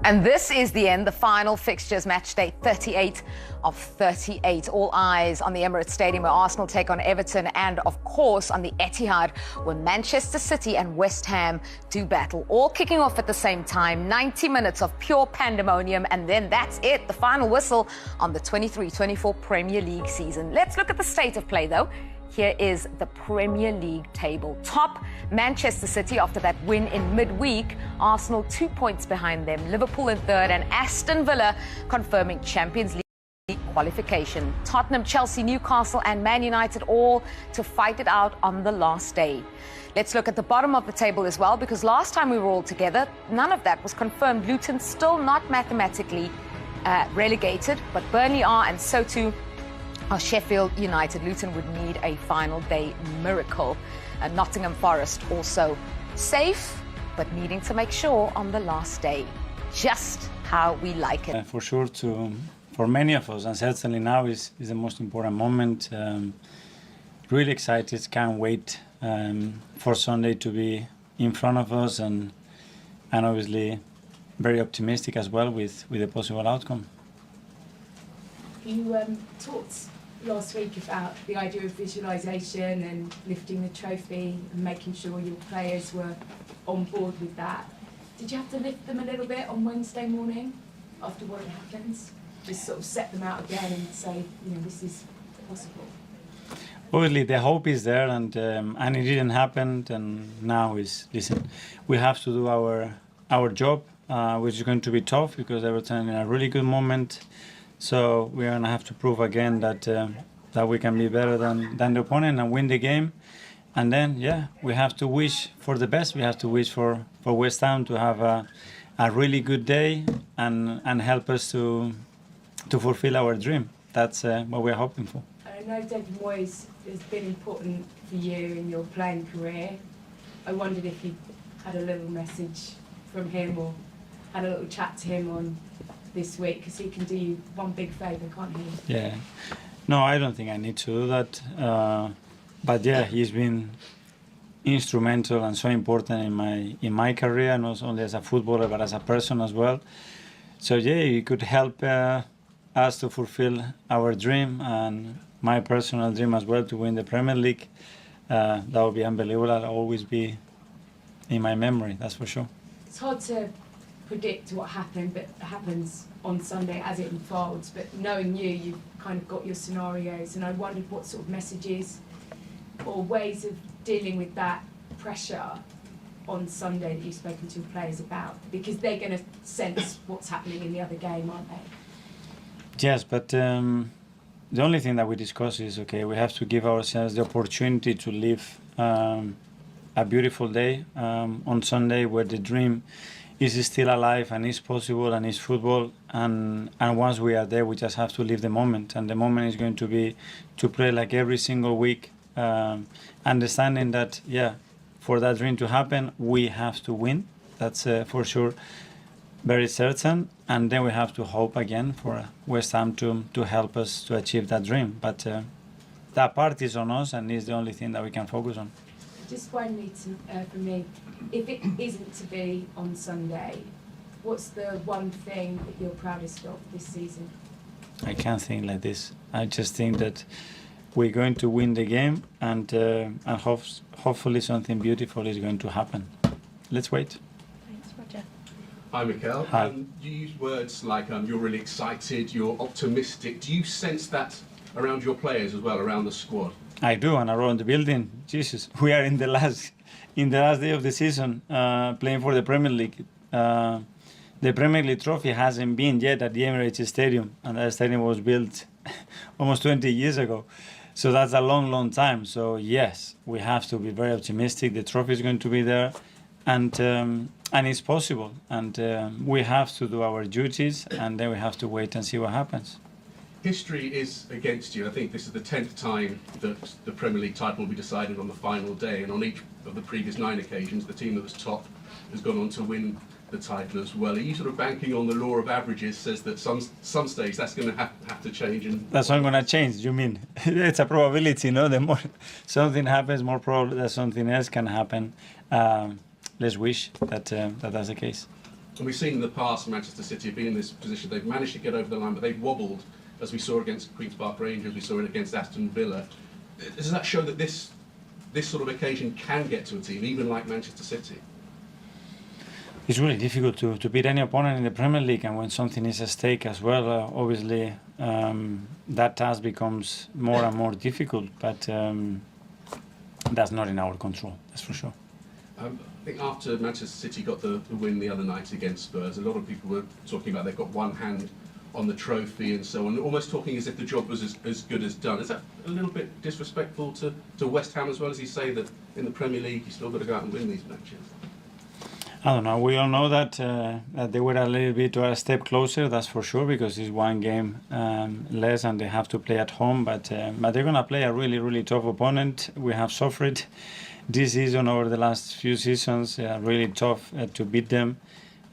And this is the end, the final fixtures, match day 38 of 38. All eyes on the Emirates Stadium where Arsenal take on Everton, and of course on the Etihad where Manchester City and West Ham do battle. All kicking off at the same time, 90 minutes of pure pandemonium, and then that's it, the final whistle on the 23-24 Premier League season. Let's look at the state of play though. Here is the Premier League table. Top, Manchester City after that win in midweek. Arsenal 2 points behind them. Liverpool in third, and Aston Villa confirming Champions League qualification. Tottenham, Chelsea, Newcastle and Man United all to fight it out on the last day. Let's look at the bottom of the table as well, because last time we were all together, none of that was confirmed. Luton still not mathematically relegated, but Burnley are, and so too are Sheffield United. Luton would need a final day miracle. Nottingham Forest also safe, but needing to make sure on the last day just how we like it. For sure, for many of us, and certainly now is the most important moment. Really excited, can't wait for Sunday to be in front of us, and obviously very optimistic as well with the possible outcome. You talked last week about the idea of visualisation and lifting the trophy and making sure your players were on board with that. Did you have to lift them a little bit on Wednesday morning after what had happened? Just sort of set them out again and say, you know, this is possible? Obviously, the hope is there, and it didn't happen. And now listen, we have to do our job, which is going to be tough because Everton in a really good moment. So we're going to have to prove again that we can be better than the opponent and win the game. And then, yeah, we have to wish for the best. We have to wish for West Ham to have a really good day and help us to fulfill our dream. That's what we're hoping for. I know David Moises has been important for you in your playing career. I wondered if you had a little message from him or had a little chat to him on this week, because he can do you one big favour, can't he? Yeah. No, I don't think I need to do that. But yeah, he's been instrumental and so important in my career, not only as a footballer but as a person as well. So yeah, he could help us to fulfill our dream and my personal dream as well, to win the Premier League. That would be unbelievable. I'll always be in my memory, that's for sure. It's hard to predict what happens on Sunday as it unfolds, but knowing you've kind of got your scenarios, and I wondered what sort of messages or ways of dealing with that pressure on Sunday that you've spoken to your players about, because they're going to sense what's happening in the other game, aren't they? Yes, but the only thing that we discuss is, okay, we have to give ourselves the opportunity to live a beautiful day on Sunday where the dream is still alive and is possible and is football, and once we are there we just have to live the moment, and the moment is going to be to play like every single week, understanding that for that dream to happen we have to win. That's for sure very certain, and then we have to hope again for West Ham to help us to achieve that dream, but that part is on us and is the only thing that we can focus on. Just finally from me, if it isn't to be on Sunday, what's the one thing that you're proudest of this season? I can't think like this. I just think that we're going to win the game, and hopefully something beautiful is going to happen. Let's wait. Thanks, Roger. Hi, Mikel. Hi. You use words like you're really excited, you're optimistic. Do you sense that around your players as well, around the squad? I do, and around the building. Jesus, we are in the last day of the season, playing for the Premier League. The Premier League trophy hasn't been yet at the Emirates Stadium, and that stadium was built almost 20 years ago. So that's a long, long time. So yes, we have to be very optimistic. The trophy is going to be there, and it's possible. And we have to do our duties, and then we have to wait and see what happens. History is against you. I think this is the 10th time that the Premier League title will be decided on the final day, and on each of the previous 9 occasions, the team that was top has gone on to win the title as well. Are you sort of banking on the law of averages, says that some stage that's going to have to change? And that's not going to change, you mean? It's a probability, no? The more something happens, more probably that something else can happen. Let's wish that that's the case. And we've seen in the past Manchester City have been in this position. They've managed to get over the line, but they've wobbled, as we saw against Queen's Park Rangers, we saw it against Aston Villa. Does that show that this sort of occasion can get to a team, even like Manchester City? It's really difficult to beat any opponent in the Premier League, and when something is at stake as well, obviously that task becomes more and more difficult, but that's not in our control, that's for sure. I think after Manchester City got the win the other night against Spurs, a lot of people were talking about they've got one hand on the trophy and so on, almost talking as if the job was as good as done. Is that a little bit disrespectful to West Ham as well, as you say that in the Premier League you still got to go out and win these matches? I don't know. We all know that that they were a little bit or a step closer. That's for sure, because it's one game less and they have to play at home. But they're gonna play a really tough opponent. We have suffered this season over the last few seasons. Really tough to beat them.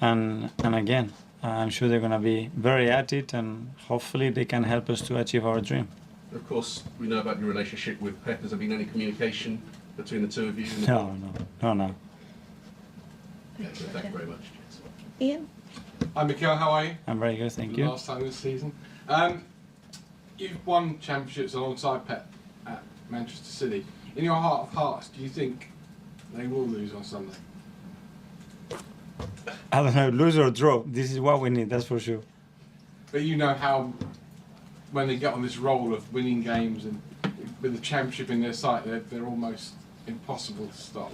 And again, I'm sure they're gonna be very at it, and hopefully they can help us to achieve our dream. Of course, we know about your relationship with Pep. Has there been any communication between the two of you? No. Thank you very much. Ian? Hi Mikel, how are you? I'm very good, thank you. Last time this season. You've won championships alongside Pep at Manchester City. In your heart of hearts, do you think they will lose on Sunday? I don't know, lose or draw. This is what we need, that's for sure. But you know how, when they get on this roll of winning games and with the championship in their sight, they're almost impossible to stop.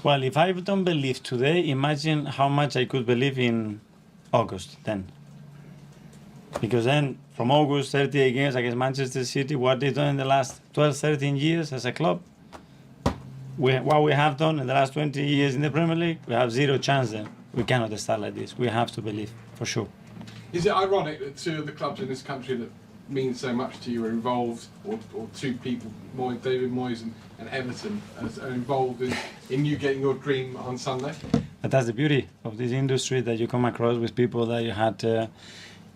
Well, if I don't believe today, imagine how much I could believe in August then. Because then, from August, 38 games against Manchester City, what they've done in the last 12, 13 years as a club, what we have done in the last 20 years in the Premier League, we have zero chance then. We cannot start like this. We have to believe, for sure. Is it ironic that two of the clubs in this country that mean so much to you are involved, or two people, David Moises and Everton, are involved in you getting your dream on Sunday? But that's the beauty of this industry, that you come across with people that you had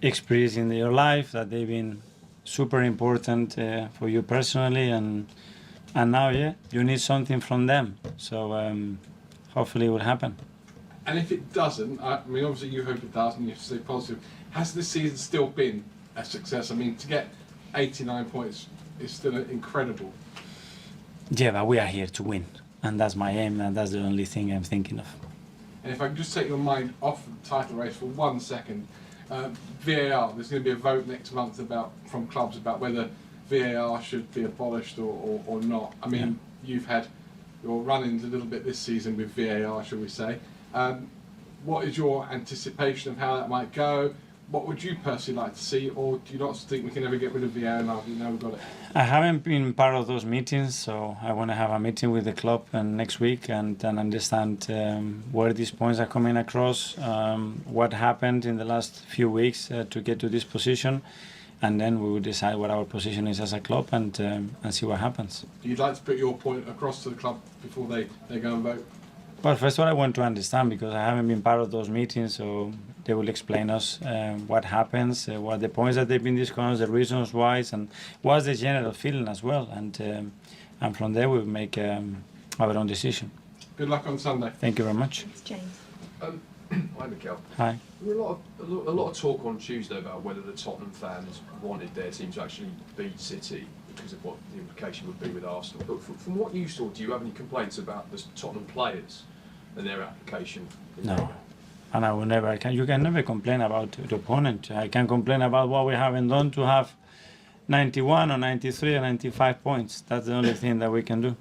experience in your life, that they've been super important for you personally, and now, you need something from them. So hopefully it will happen. And if it doesn't, I mean, obviously you hope it does, and you have to stay positive. Has this season still been a success? I mean, to get 89 points is still incredible. Yeah, but we are here to win, and that's my aim, and that's the only thing I'm thinking of. And if I can just take your mind off the title race for 1 second, VAR, there's going to be a vote next month from clubs about whether VAR should be abolished or not. I mean, You've had your run-ins a little bit this season with VAR, shall we say. What is your anticipation of how that might go? What would you personally like to see, or do you not think we can ever get rid of VAR now? You know we've got it. I haven't been part of those meetings, so I want to have a meeting with the club next week and understand where these points are coming across, what happened in the last few weeks to get to this position, and then we will decide what our position is as a club and see what happens. You'd like to put your point across to the club before they go and vote? Well, first of all, I want to understand, because I haven't been part of those meetings, so they will explain us what happens, what the points that they've been discussed, the reasons why, and what's the general feeling as well. And from there, we'll make our own decision. Good luck on Sunday. Thank you very much. Thanks, James. Hi, Mikel. Hi. There were a lot of talk on Tuesday about whether the Tottenham fans wanted their team to actually beat City because of what the implication would be with Arsenal. But from what you saw, do you have any complaints about the Tottenham players and their application? No. And I will never. You can never complain about the opponent. I can complain about what we haven't done to have 91 or 93 or 95 points. That's the only thing that we can do.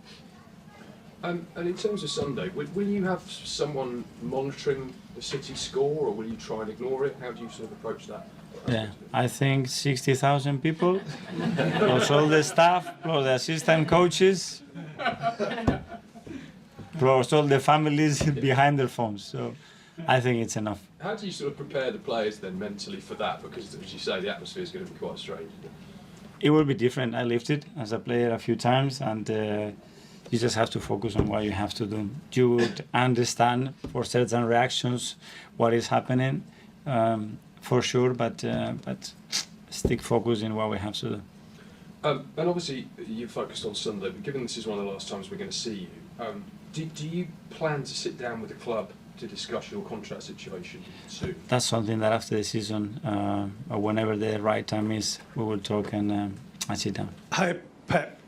And in terms of Sunday, will you have someone monitoring the City score, or will you try and ignore it? How do you sort of approach that? Yeah, I think 60,000 people, plus all the staff, plus the assistant coaches, plus all the families behind their phones. So I think it's enough. How do you sort of prepare the players then mentally for that? Because, as you say, the atmosphere is going to be quite strange, isn't it? It will be different. I lived it as a player a few times, and you just have to focus on what you have to do. You would understand for certain reactions what is happening, for sure, but stick focus in what we have to do. And obviously, you're focused on Sunday, but given this is one of the last times we're going to see you, do you plan to sit down with the club to discuss your contract situation soon? That's something that after the season, or whenever the right time is, we will talk and I sit down. Hi, Pep.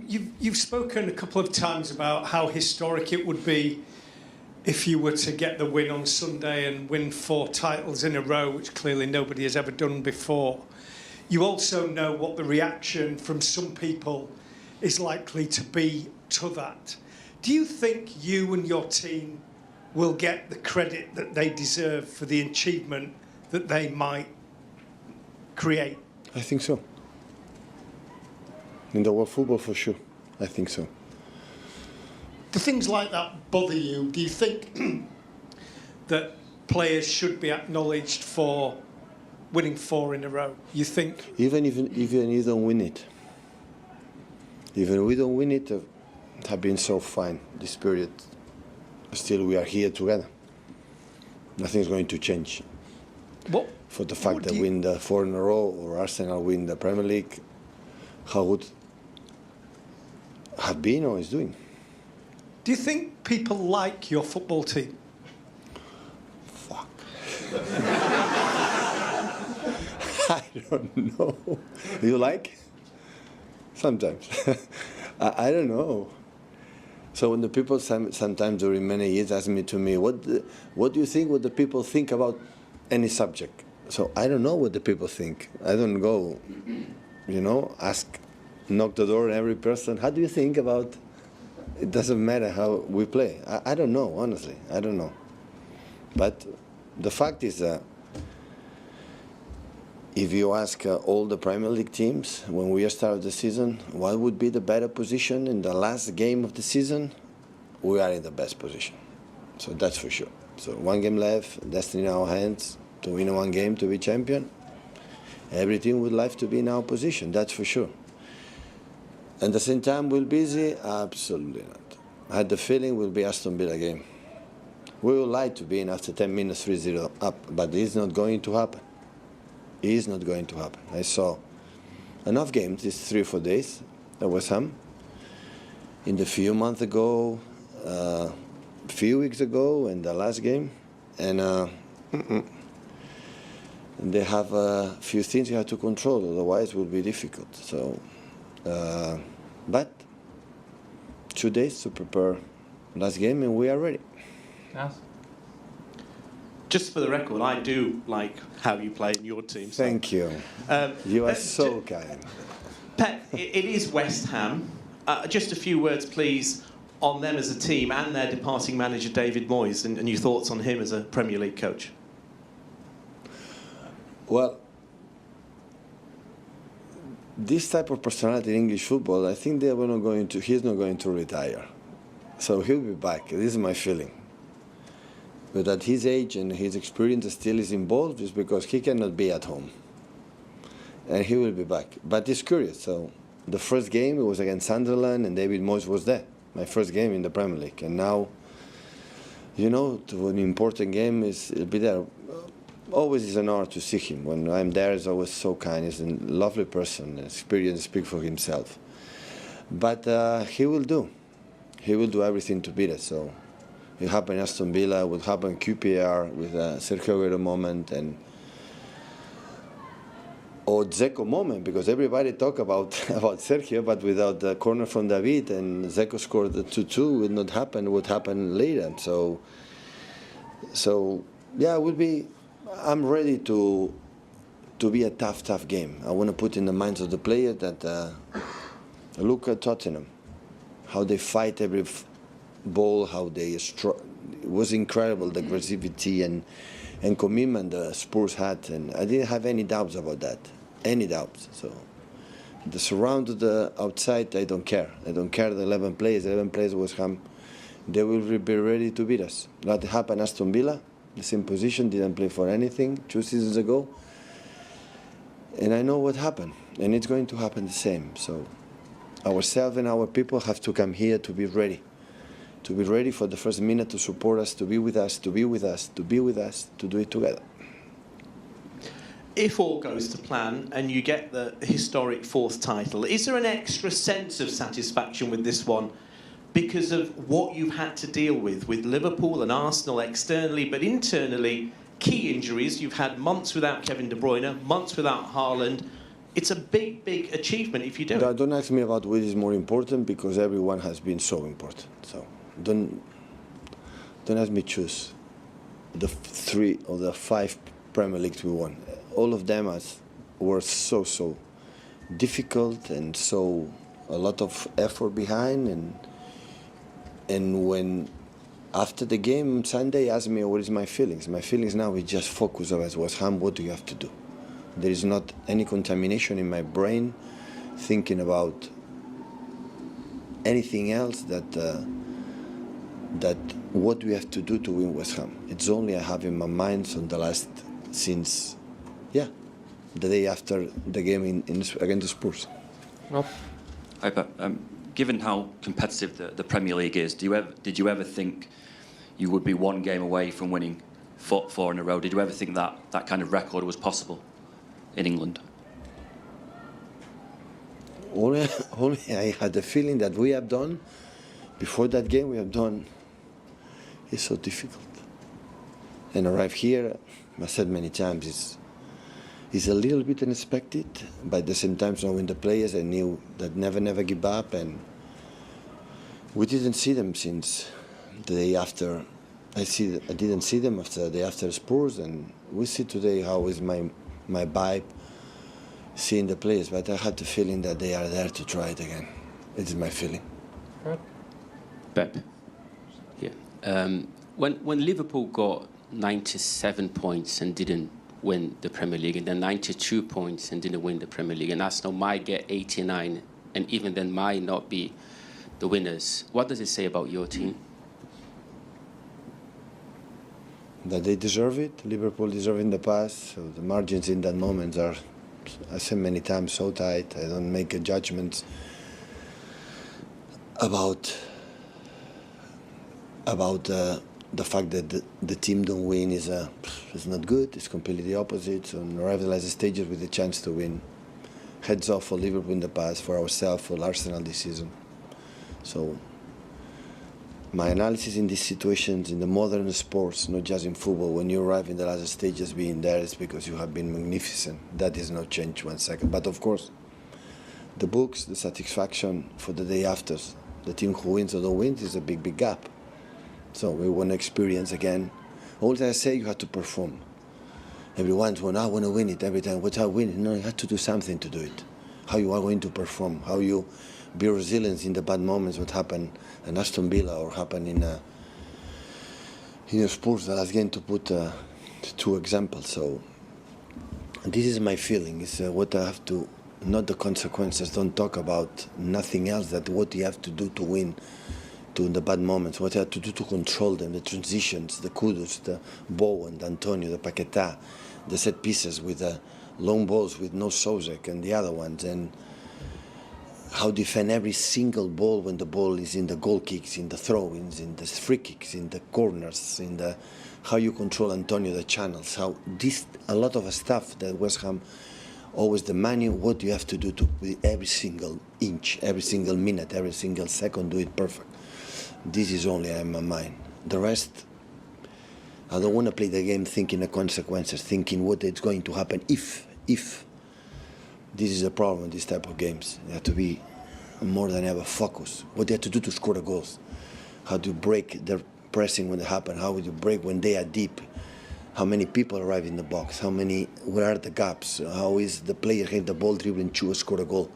You've spoken a couple of times about how historic it would be if you were to get the win on Sunday and win 4 titles in a row, which clearly nobody has ever done before. You also know what the reaction from some people is likely to be to that. Do you think you and your team will get the credit that they deserve for the achievement that they might create? I think so. In the world football, for sure. I think so. Do things like that bother you? Do you think that players should be acknowledged for winning 4 in a row? You think? Even if you don't win it. Even we don't win it, have been so fine this period. Still, we are here together. Nothing's going to change. What? For the fact that we win the 4 in a row, or Arsenal win the Premier League, how would have been or is doing. Do you think people like your football team? Fuck. I don't know. Do you like? Sometimes. I don't know. So when the people sometimes during many years ask me, what do you think, what the people think about any subject? So I don't know what the people think. I don't go, knock the door on every person. How do you think about? It doesn't matter how we play. I don't know, honestly. I don't know. But the fact is that if you ask all the Premier League teams, when we started the season, what would be the better position in the last game of the season? We are in the best position. So that's for sure. So 1 game left, destiny in our hands, to win 1 game, to be champion. Every team would like to be in our position, that's for sure. At the same time, we're busy? Absolutely not. I had the feeling we'll be Aston Villa game. We would like to be in after 10 minutes 3-0 up, but it's not going to happen. It is not going to happen. I saw enough games these 3 or 4 days at West Ham. In the few months ago, a few weeks ago, and the last game, and they have a few things you have to control. Otherwise, it will be difficult. So, but 2 days to prepare last game, and we are ready. Yes. Just for the record, I do like how you play in your team. So. Thank you. You are so kind. Pep, it is West Ham. Just a few words, please, on them as a team and their departing manager, David Moises, and your thoughts on him as a Premier League coach. Well, this type of personality in English football, I think he's not going to retire. So he'll be back. This is my feeling. But at his age and his experience still is involved is because he cannot be at home. And he will be back. But it's curious. So the first game it was against Sunderland and David Moises was there. My first game in the Premier League. And now, to an important game, he'll be there. Always is an honor to see him. When I'm there, he's always so kind. He's a lovely person. Experience speaks for himself. But he will do. He will do everything to beat us. So it happened in Aston Villa, will happen in QPR with Sergio Aguero moment or Dzeko moment, because everybody talk about Sergio, but without the corner from David and Dzeko scored the 2-2, would not happen. Would happen later. So yeah, it will be. I'm ready to be a tough game. I want to put in the minds of the player that look at Tottenham, how they fight every ball, how they it was incredible, the aggressivity and commitment the Spurs had, and I didn't have any doubts about that, any doubts. So the surround of the outside, I don't care. I don't care the 11 players West Ham, they will be ready to beat us. That happened Aston Villa, the same position, didn't play for anything 2 seasons ago, and I know what happened, and it's going to happen the same. So ourselves and our people have to come here to be ready. To be ready for the first minute, to support us, to be with us, to be with us, to be with us, to do it together. If all goes to plan and you get the historic 4th title, is there an extra sense of satisfaction with this one because of what you've had to deal with Liverpool and Arsenal externally, but internally, key injuries. You've had months without Kevin De Bruyne, months without Haaland. It's a big, big achievement if you do it. Don't ask me about which is more important, because everyone has been so important. So don't ask me choose the 3 or the 5 Premier Leagues we won. All of them were so difficult, and so a lot of effort behind. And when after the game Sunday asked me what is my feelings now is just focus on West Ham. What do you have to do? There is not any contamination in my brain thinking about anything else that what we have to do to win West Ham. It's only I have in my mind on the last since the day after the game against the Spurs. Rob? Hi, Pep. Given how competitive the Premier League is, did you ever think you would be 1 game away from winning 4 in a row? Did you ever think that kind of record was possible in England? Only I had the feeling that we have done, before that game we have done, is so difficult. And arrive here, I said many times, it's a little bit unexpected, but at the same time, knowing the players, I knew that never give up, and we didn't see them since the day after. I didn't see them after the day after Spurs, and we see today how is my vibe seeing the players, but I had the feeling that they are there to try it again. It is my feeling. Pep. Yeah. When Liverpool got 97 points and didn't win the Premier League, and then 92 points and didn't win the Premier League, and Arsenal might get 89 and even then might not be the winners, what does it say about your team? That they deserve it. Liverpool deserve it in the past. So the margins in that moment are, I said many times, so tight. I don't make a judgment about the fact that the team don't win is not good. It's completely the opposite. So on rivalized stages with a chance to win. Heads off for Liverpool in the past, for ourselves, for Arsenal this season. So my analysis in these situations, in the modern sports, not just in football, when you arrive in the last stages being there, is because you have been magnificent. That is not changed 1 second. But of course, the books, the satisfaction for the day after, the team who wins or don't win is a big gap. So we want to experience again. All that I say, you have to perform. Everyone's I want to win it every time. What's I win? No, you have to do something to do it. How you are going to perform, how you be resilient in the bad moments, what happened in Aston Villa or happened in Spurs, the last game, to put 2 examples. So this is my feeling. It's what I have to, not the consequences. Don't talk about nothing else, that what you have to do to win, to the bad moments, what you have to do to control them, the transitions, the kudos, the Bowen, the Antonio, the Paquetá, the set pieces with the long balls with no Sozek and the other ones, and how defend every single ball when the ball is in the goal kicks, in the throw-ins, in the free kicks, in the corners, in the how you control Antonio, the channels, how this, a lot of stuff that West Ham always demand you, what you have to do to with every single inch, every single minute, every single second, do it perfect. This is only in my mind. The rest, I don't want to play the game thinking the consequences, thinking what is going to happen if. This is a problem in this type of games. You have to be more than ever focused. What you have to do to score the goals. How to break their pressing when it happens. How would you break when they are deep. How many people arrive in the box. Where are the gaps. How is the player have the ball dribbling to score a goal.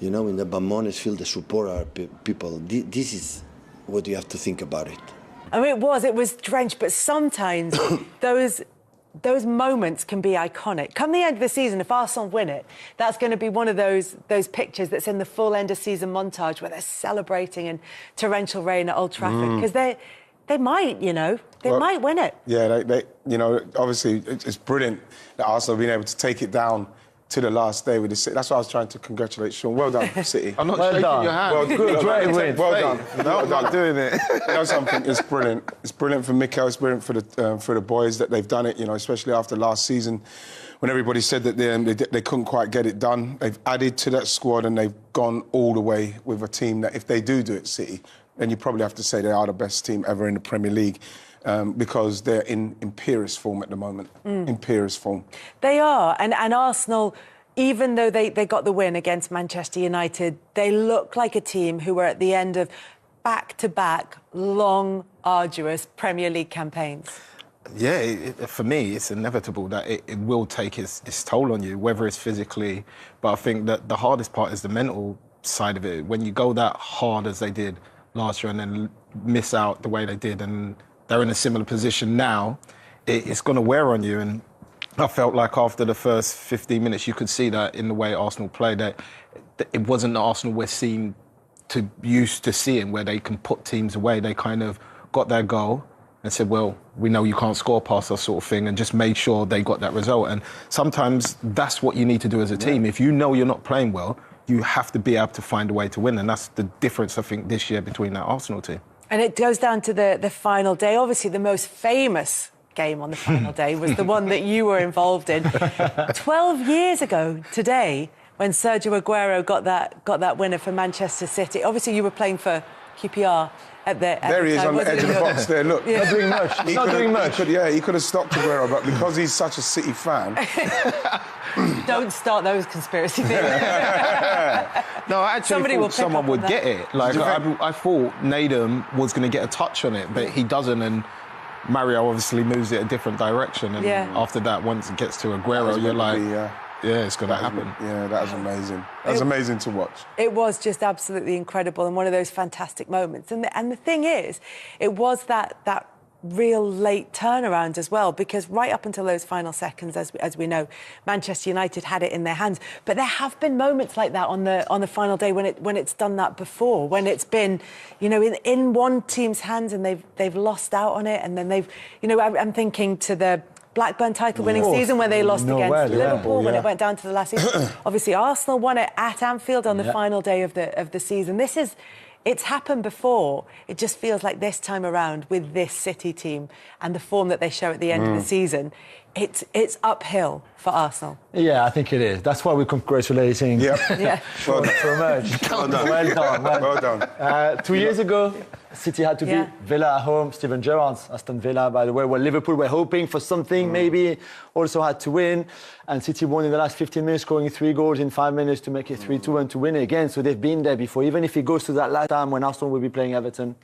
You know, in the Bamones field, the support are people. This is what you have to think about it. I mean, it was drenched, but sometimes those moments can be iconic. Come the end of the season, if Arsenal win it, that's going to be one of those pictures that's in the full end of season montage where they're celebrating in torrential rain at Old Trafford, because they might, they might win it. Yeah, they obviously it's brilliant that Arsenal have been able to take it down to the last day with the City. That's why I was trying to congratulate Sean. Well done, City. I'm not shaking your hand. Well, good. Great win. Well done. No, I'm not doing it. You know something? It's brilliant. It's brilliant for Mikel. It's brilliant for the boys that they've done it. You know, especially after last season, when everybody said that they couldn't quite get it done. They've added to that squad and they've gone all the way with a team that, if they do it, City, then you probably have to say they are the best team ever in the Premier League. Because they're in imperious form at the moment. Imperious form. They are. And Arsenal, even though they got the win against Manchester United, they look like a team who were at the end of back-to-back, long, arduous Premier League campaigns. Yeah, for me, it's inevitable that it will take its toll on you, whether it's physically. But I think that the hardest part is the mental side of it. When you go that hard as they did last year and then miss out the way they did, and they're in a similar position now, it's going to wear on you. And I felt like after the first 15 minutes, you could see that in the way Arsenal played, that it wasn't the Arsenal we're used to seeing, where they can put teams away. They kind of got their goal and said, well, we know you can't score past us, sort of thing, and just made sure they got that result. And sometimes that's what you need to do as a team. If you know you're not playing well, you have to be able to find a way to win. And that's the difference, I think, this year between that Arsenal team. And it goes down to the final day. Obviously, the most famous game on the final day was the one that you were involved in. 12 years ago today, when Sergio Aguero got that winner for Manchester City. Obviously, you were playing for QPR at the There he is on the edge of the box there, look. Not doing much. He's not doing much. He could have stopped Aguero, but because he's such a City fan... Don't start those conspiracy theories. No, I actually thought someone would get it. Like, I thought Nadum was going to get a touch on it, but he doesn't, and Mario obviously moves it a different direction. And after that, once it gets to Aguero, you're like, it's going to happen. Yeah, that was amazing. That was amazing to watch. It was just absolutely incredible and one of those fantastic moments. And the thing is, it was that real late turnaround as well, because right up until those final seconds, as we know, Manchester United had it in their hands. But there have been moments like that on the final day when it's done that before, when it's been, in one team's hands and they've lost out on it, and then they've, I'm thinking to the Blackburn title-winning season where they lost against Liverpool when it went down to the last season. Obviously, Arsenal won it at Anfield on the final day of the season. It's happened before. It just feels like this time around with this City team and the form that they show at the end of the season, it's uphill for Arsenal. Yeah, I think it is. That's why we're congratulating. So much. Well done. 2 years ago, City had to beat Villa at home. Steven Gerrard's Aston Villa, by the way, where Liverpool were hoping for something, maybe also had to win. And City won in the last 15 minutes, scoring 3 goals in 5 minutes to make it 3-2 and to win it again. So they've been there before. Even if it goes to that last time when Arsenal will be playing Everton,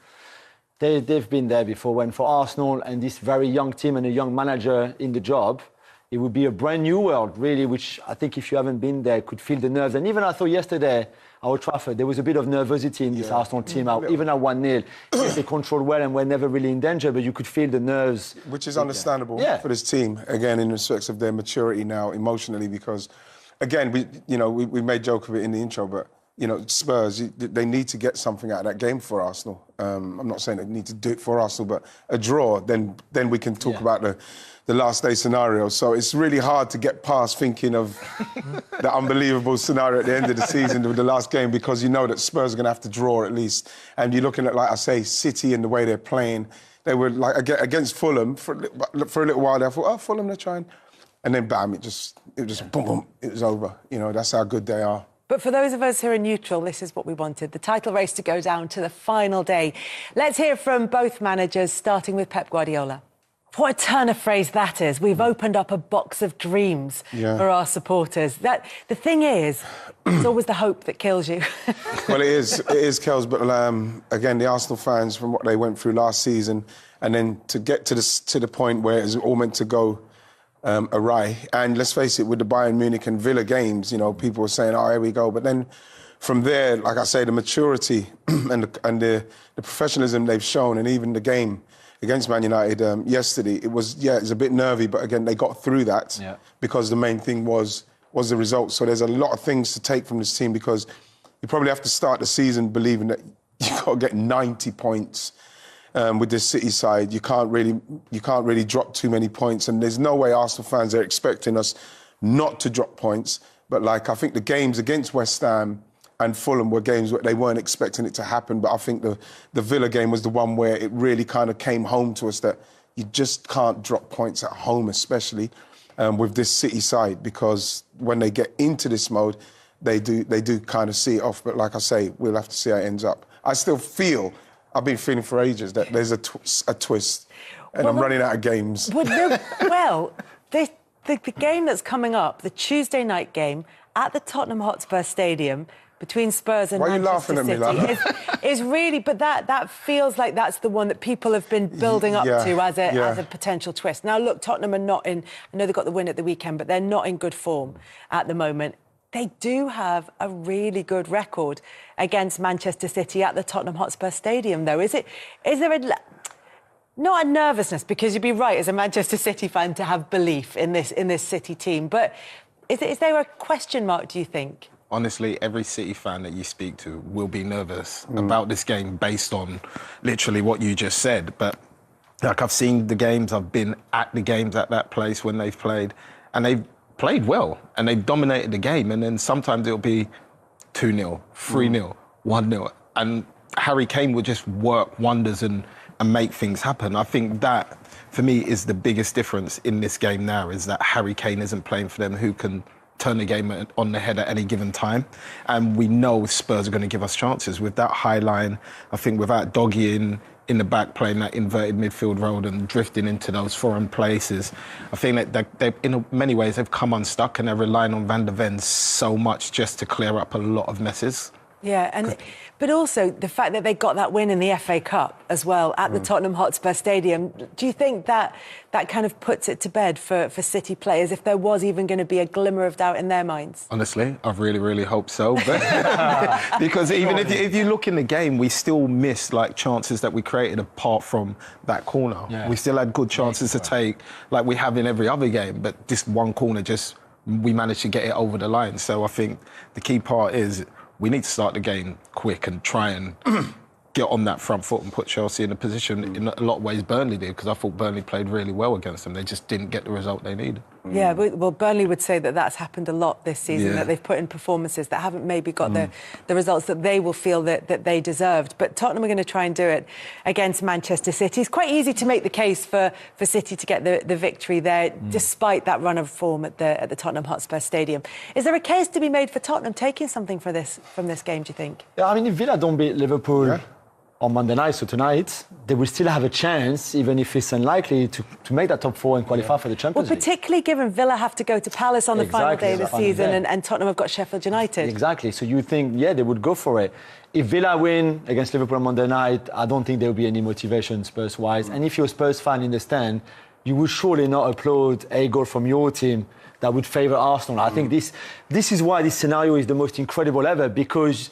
they've been there before. When for Arsenal and this very young team and a young manager in the job, it would be a brand new world, really, which I think if you haven't been there, could feel the nerves. And even I thought yesterday, at Old Trafford, there was a bit of nervosity in this Arsenal team, even at 1-0. Yes, they controlled well and were never really in danger, but you could feel the nerves. Which is understandable for this team, again, in respect of their maturity now, emotionally, because, again, we made joke of it in the intro, but, Spurs, they need to get something out of that game for Arsenal. I'm not saying they need to do it for Arsenal, but a draw, then we can talk about the last day scenario. So it's really hard to get past thinking of the unbelievable scenario at the end of the season with the last game, because you know that Spurs are going to have to draw at least. And you're looking at, like I say, City and the way they're playing. They were like against Fulham for a little while. I thought, Fulham, they're trying. And then bam, it just boom, boom, it was over. That's how good they are. But for those of us who are neutral, this is what we wanted, the title race to go down to the final day. Let's hear from both managers, starting with Pep Guardiola. What a turn of phrase that is. We've opened up a box of dreams for our supporters. The thing is, it's always the hope that kills you. Well, it is, Kels, but again, the Arsenal fans, from what they went through last season, and then to get to the point where it's all meant to go awry. And let's face it, with the Bayern Munich and Villa games, people were saying, here we go. But then from there, like I say, the maturity and the professionalism they've shown, and even the game against Man United yesterday, it was a bit nervy, but again, they got through that because the main thing was the result. So there's a lot of things to take from this team, because you probably have to start the season believing that you've got to get 90 points with this City side. You can't really drop too many points, and there's no way Arsenal fans are expecting us not to drop points. But like, I think the games against West Ham and Fulham were games where they weren't expecting it to happen. But I think the Villa game was the one where it really kind of came home to us that you just can't drop points at home, especially with this City side, because when they get into this mode, they do kind of see it off. But like I say, we'll have to see how it ends up. I still feel, I've been feeling for ages, that there's a twist, and I'm running out of games. The game that's coming up, the Tuesday night game at the Tottenham Hotspur Stadium between Spurs and Manchester City, is really, but that feels like that's the one that people have been building up to as a potential twist. Now, look, Tottenham are not in, I know they got the win at the weekend, but they're not in good form at the moment. They do have a really good record against Manchester City at the Tottenham Hotspur Stadium, though. Is there not a nervousness, because you'd be right as a Manchester City fan to have belief in this City team, but is there a question mark, do you think? Honestly, every City fan that you speak to will be nervous about this game based on literally what you just said. But like, I've seen the games, I've been at the games at that place when they've played, and they've played well and they've dominated the game. And then sometimes it'll be 2-0, 3-0, 1-0, and Harry Kane will just work wonders and make things happen. I think that, for me, is the biggest difference in this game now, is that Harry Kane isn't playing for them, who can turn the game on the head at any given time. And we know Spurs are going to give us chances. With that high line, I think without Doggy in the back playing that inverted midfield role and drifting into those foreign places, I think that they, in many ways, they've come unstuck and they're relying on Van der Ven so much just to clear up a lot of messes. Yeah, but also the fact that they got that win in the FA Cup as well at the Tottenham Hotspur Stadium. Do you think that kind of puts it to bed for City players, if there was even going to be a glimmer of doubt in their minds? Honestly, I really, really hope so. But because even if you look in the game, we still missed like chances that we created apart from that corner. Yeah. We still had good chances to take, like we have in every other game. But this one corner, we managed to get it over the line. So I think the key part is, we need to start the game quick and try and get on that front foot and put Chelsea in a position in a lot of ways Burnley did, because I thought Burnley played really well against them. They just didn't get the result they needed. Yeah, well, Burnley would say that that's happened a lot this season, that they've put in performances that haven't maybe got the results that they will feel that they deserved. But Tottenham are going to try and do it against Manchester City. It's quite easy to make the case for City to get the victory there, despite that run of form at the Tottenham Hotspur Stadium. Is there a case to be made for Tottenham taking something from this game, do you think? Yeah, I mean, if Villa don't beat Liverpool on Monday night, so tonight, they will still have a chance, even if it's unlikely, to make that top four and qualify for the Champions League. Particularly given Villa have to go to Palace on the final day of the season, and Tottenham have got Sheffield United. Exactly, so you think, they would go for it. If Villa win against Liverpool on Monday night, I don't think there will be any motivation Spurs-wise. And if you're a Spurs fan in the stand, you would surely not applaud a goal from your team that would favour Arsenal. I think this is why this scenario is the most incredible ever, because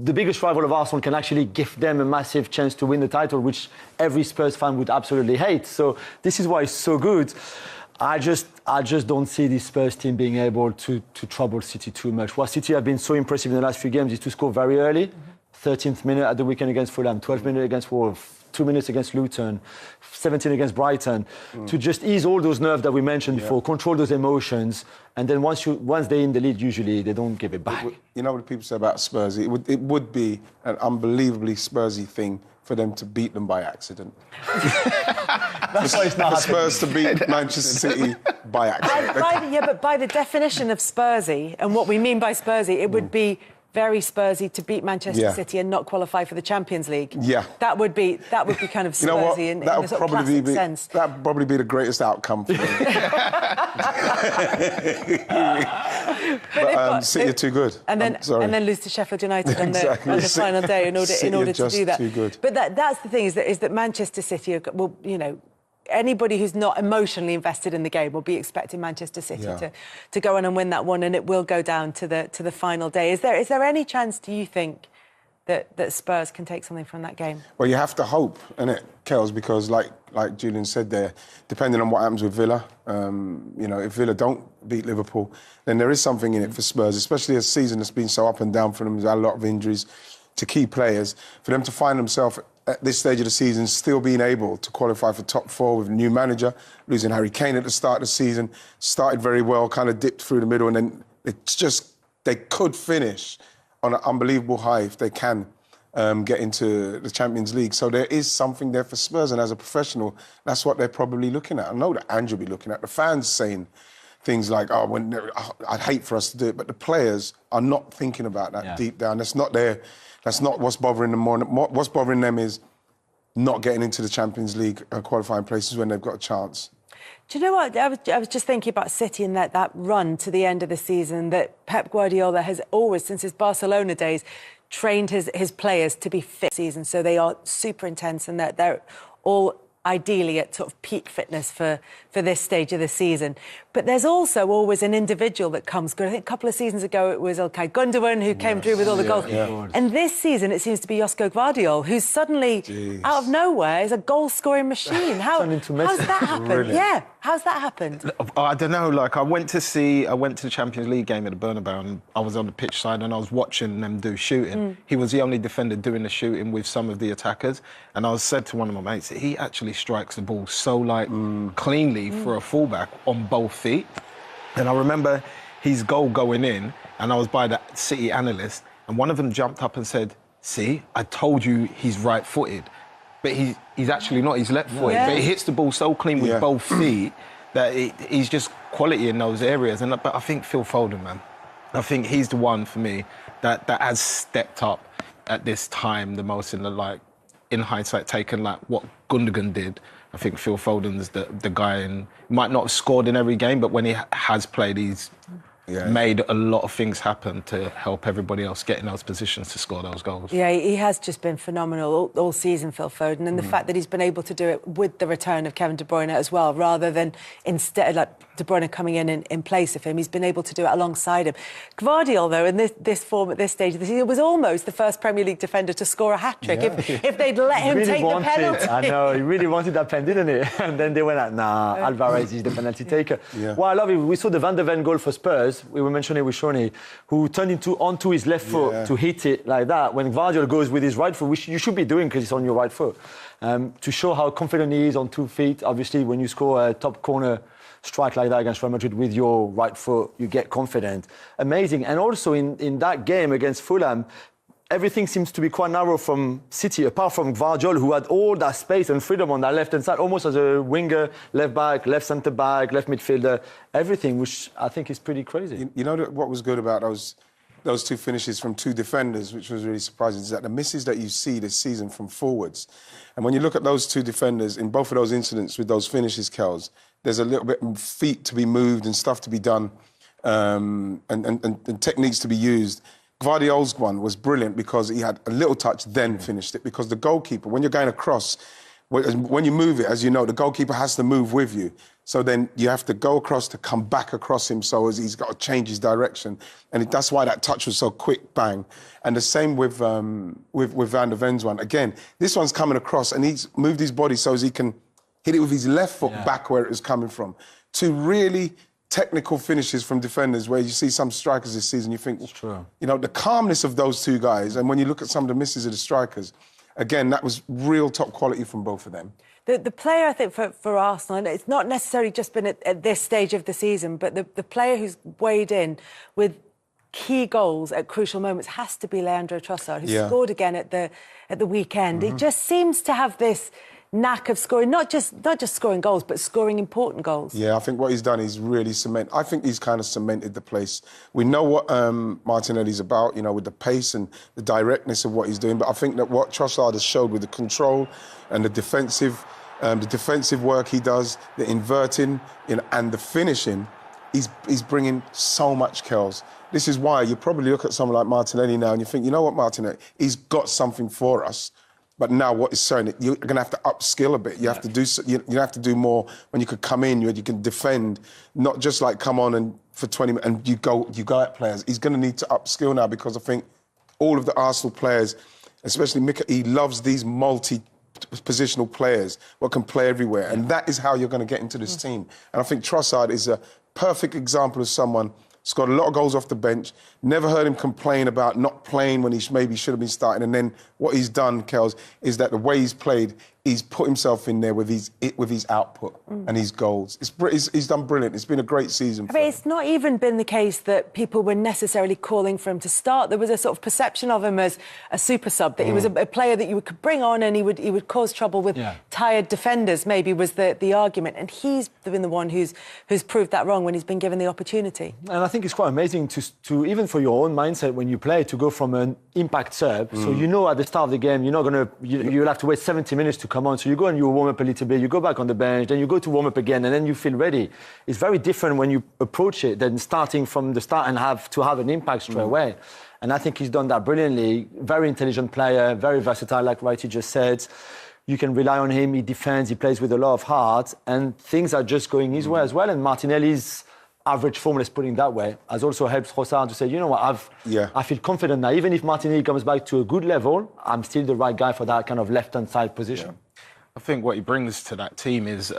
the biggest rival of Arsenal can actually give them a massive chance to win the title, which every Spurs fan would absolutely hate. So this is why it's so good. I just don't see this Spurs team being able to trouble City too much. What City have been so impressive in the last few games is to score very early. 13th minute at the weekend against Fulham, 12th minute against Wolves, 2 minutes against Luton, 17 against Brighton, to just ease all those nerves that we mentioned before, control those emotions, and then once they're in the lead, usually they don't give it back. You know what people say about Spurs? It would be an unbelievably Spursy thing for them to beat them by accident. That's why it's not for Spurs to beat Manchester City by accident. But by the definition of Spursy, and what we mean by Spursy, it would be very Spursy to beat Manchester City and not qualify for the Champions League. Yeah. That would be kind of Spursy in a sort of classic sense. That would probably be the greatest outcome for me. but City are too good. And then lose to Sheffield United on the final day in order to do that. Too good. But that's the thing, is that Manchester City will, anybody who's not emotionally invested in the game will be expecting Manchester City to go on and win that one, and it will go down to the final day. Is there any chance, do you think, that Spurs can take something from that game? Well, you have to hope, innit, Kels, because like Julian said there, depending on what happens with Villa, if Villa don't beat Liverpool, then there is something in it for Spurs, especially a season that's been so up and down for them. There's a lot of injuries to key players. For them to find themselves at this stage of the season, still being able to qualify for top 4 with a new manager, losing Harry Kane at the start of the season, started very well, kind of dipped through the middle, and then it's just, they could finish on an unbelievable high if they can get into the Champions League. So there is something there for Spurs, and as a professional, that's what they're probably looking at. I know that Andrew will be looking at, the fans saying things like, I'd hate for us to do it, but the players are not thinking about that deep down. That's not what's bothering them more. What's bothering them is not getting into the Champions League qualifying places when they've got a chance. Do you know what? I was just thinking about City and that run to the end of the season that Pep Guardiola has always, since his Barcelona days, trained his players to be fit season. So they are super intense and that they're all ideally at sort of peak fitness for this stage of the season. But there's also always an individual that comes good. I think a couple of seasons ago it was Ilkay Gundogan who came through with all the goals. Yeah. And this season it seems to be Josko Gvardiol, who's suddenly out of nowhere is a goal-scoring machine. How's that happened? Really? Yeah, how's that happened? I don't know. Like I went to the Champions League game at the Bernabeu, and I was on the pitch side and I was watching them do shooting. He was the only defender doing the shooting with some of the attackers, and I said to one of my mates, he actually strikes the ball so cleanly for a fullback on both feet. And I remember his goal going in, and I was by the City analyst, and one of them jumped up and said, "See, I told you he's right-footed, but he's actually not. He's left-footed. But he hits the ball so clean with both feet that he's just quality in those areas." But I think Phil Foden, man, I think he's the one for me that has stepped up at this time the most in hindsight, taken what Gundogan did. I think Phil Foden's the guy, and might not have scored in every game, but when he has played, he's made a lot of things happen to help everybody else get in those positions to score those goals. Yeah, he has just been phenomenal all season, Phil Foden, and the fact that he's been able to do it with the return of Kevin De Bruyne as well, rather than instead De Bruyne coming in place of him, he's been able to do it alongside him. Gvardiol, though, in this form at this stage of the season, was almost the first Premier League defender to score a hat-trick if they'd let him really take the penalty. I know, he really wanted that pen, didn't he? And then they went out, nah, Alvarez is the penalty taker. Well, I love it. We saw the Van de Ven goal for Spurs. We were mentioning with Shoney, who turned onto his left foot to hit it like that. When Gvardiol goes with his right foot, which you should be doing because it's on your right foot, to show how confident he is on 2 feet. Obviously, when you score a top corner strike like that against Real Madrid with your right foot, you get confident. Amazing. And also in that game against Fulham, everything seems to be quite narrow from City, apart from Gvardiol, who had all that space and freedom on that left-hand side, almost as a winger, left-back, left centre-back, left midfielder, everything, which I think is pretty crazy. You know what was good about those 2 finishes from 2 defenders, which was really surprising, is that the misses that you see this season from forwards, and when you look at those 2 defenders, in both of those incidents with those finishes, Kels, there's a little bit of feet to be moved and stuff to be done, and techniques to be used. Gvardiol's one was brilliant because he had a little touch, then finished it. Because the goalkeeper, when you're going across, when you move it, as you know, the goalkeeper has to move with you. So then you have to go across to come back across him, so as he's got to change his direction. And that's why that touch was so quick, bang. And the same with Van de Ven's one. Again, this one's coming across, and he's moved his body so as he can hit it with his left foot back where it was coming from. 2 really technical finishes from defenders where you see some strikers this season, you think, you know, the calmness of those 2 guys, and when you look at some of the misses of the strikers, again, that was real top quality from both of them. The player, I think, for Arsenal, and it's not necessarily just been at this stage of the season, but the player who's weighed in with key goals at crucial moments has to be Leandro Trossard, who scored again at the weekend. He just seems to have this knack of scoring, not just scoring goals, but scoring important goals. Yeah, I think what he's done is really I think he's kind of cemented the place. We know what Martinelli's about, you know, with the pace and the directness of what he's doing, but I think that what Trossard has showed with the control and the defensive work he does, the inverting and the finishing, he's bringing so much, Kels. This is why you probably look at someone like Martinelli now and you think, you know what, Martinelli, he's got something for us. But now what is certain, you're going to have to upskill a bit. You have to do you have to do more when you could come in, you can defend, not just like come on and for 20 minutes and you go at players. He's going to need to upskill now because I think all of the Arsenal players, especially Mikel, he loves these multi-positional players what can play everywhere. And that is how you're going to get into this team. And I think Trossard is a perfect example of someone scored a lot of goals off the bench. Never heard him complain about not playing when he maybe should have been starting. And then what he's done, Kels, is that the way he's played, he's put himself in there with his output and his goals. He's done brilliant. It's been a great season. I mean, it's not even been the case that people were necessarily calling for him to start. There was a sort of perception of him as a super sub, that he was a player that you could bring on and he would cause trouble with tired defenders, maybe was the argument. And he's been the one who's proved that wrong when he's been given the opportunity. And I think it's quite amazing to even for your own mindset when you play, to go from an impact sub. So you know at the start of the game, you'll have to wait 70 minutes to come on. So you go and you warm up a little bit, you go back on the bench, then you go to warm up again, and then you feel ready. It's very different when you approach it than starting from the start and have an impact straight away. And I think he's done that brilliantly. Very intelligent player, very versatile, like Whitey just said. You can rely on him, he defends, he plays with a lot of heart, and things are just going his way as well. And Martinelli's average form, let's put it that way, has also helped Trossard to say, you know what, I feel confident now. Even if Martinelli comes back to a good level, I'm still the right guy for that kind of left-hand side position. Yeah. I think what he brings to that team is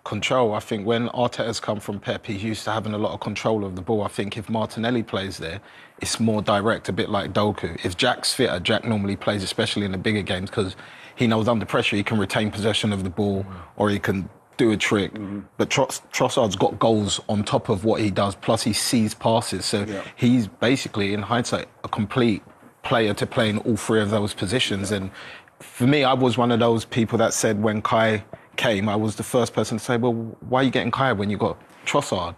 control. I think when Arteta's come from Pep, he's used to having a lot of control of the ball. I think if Martinelli plays there, it's more direct, a bit like Doku. If Jack's fitter, Jack normally plays, especially in the bigger games, because he knows under pressure he can retain possession of the ball or he can do a trick. But Trossard's got goals on top of what he does, plus he sees passes. So he's basically, in hindsight, a complete player to play in all three of those positions. And for me, I was one of those people that said when Kai came, I was the first person to say, well, why are you getting Kai when you got Trossard?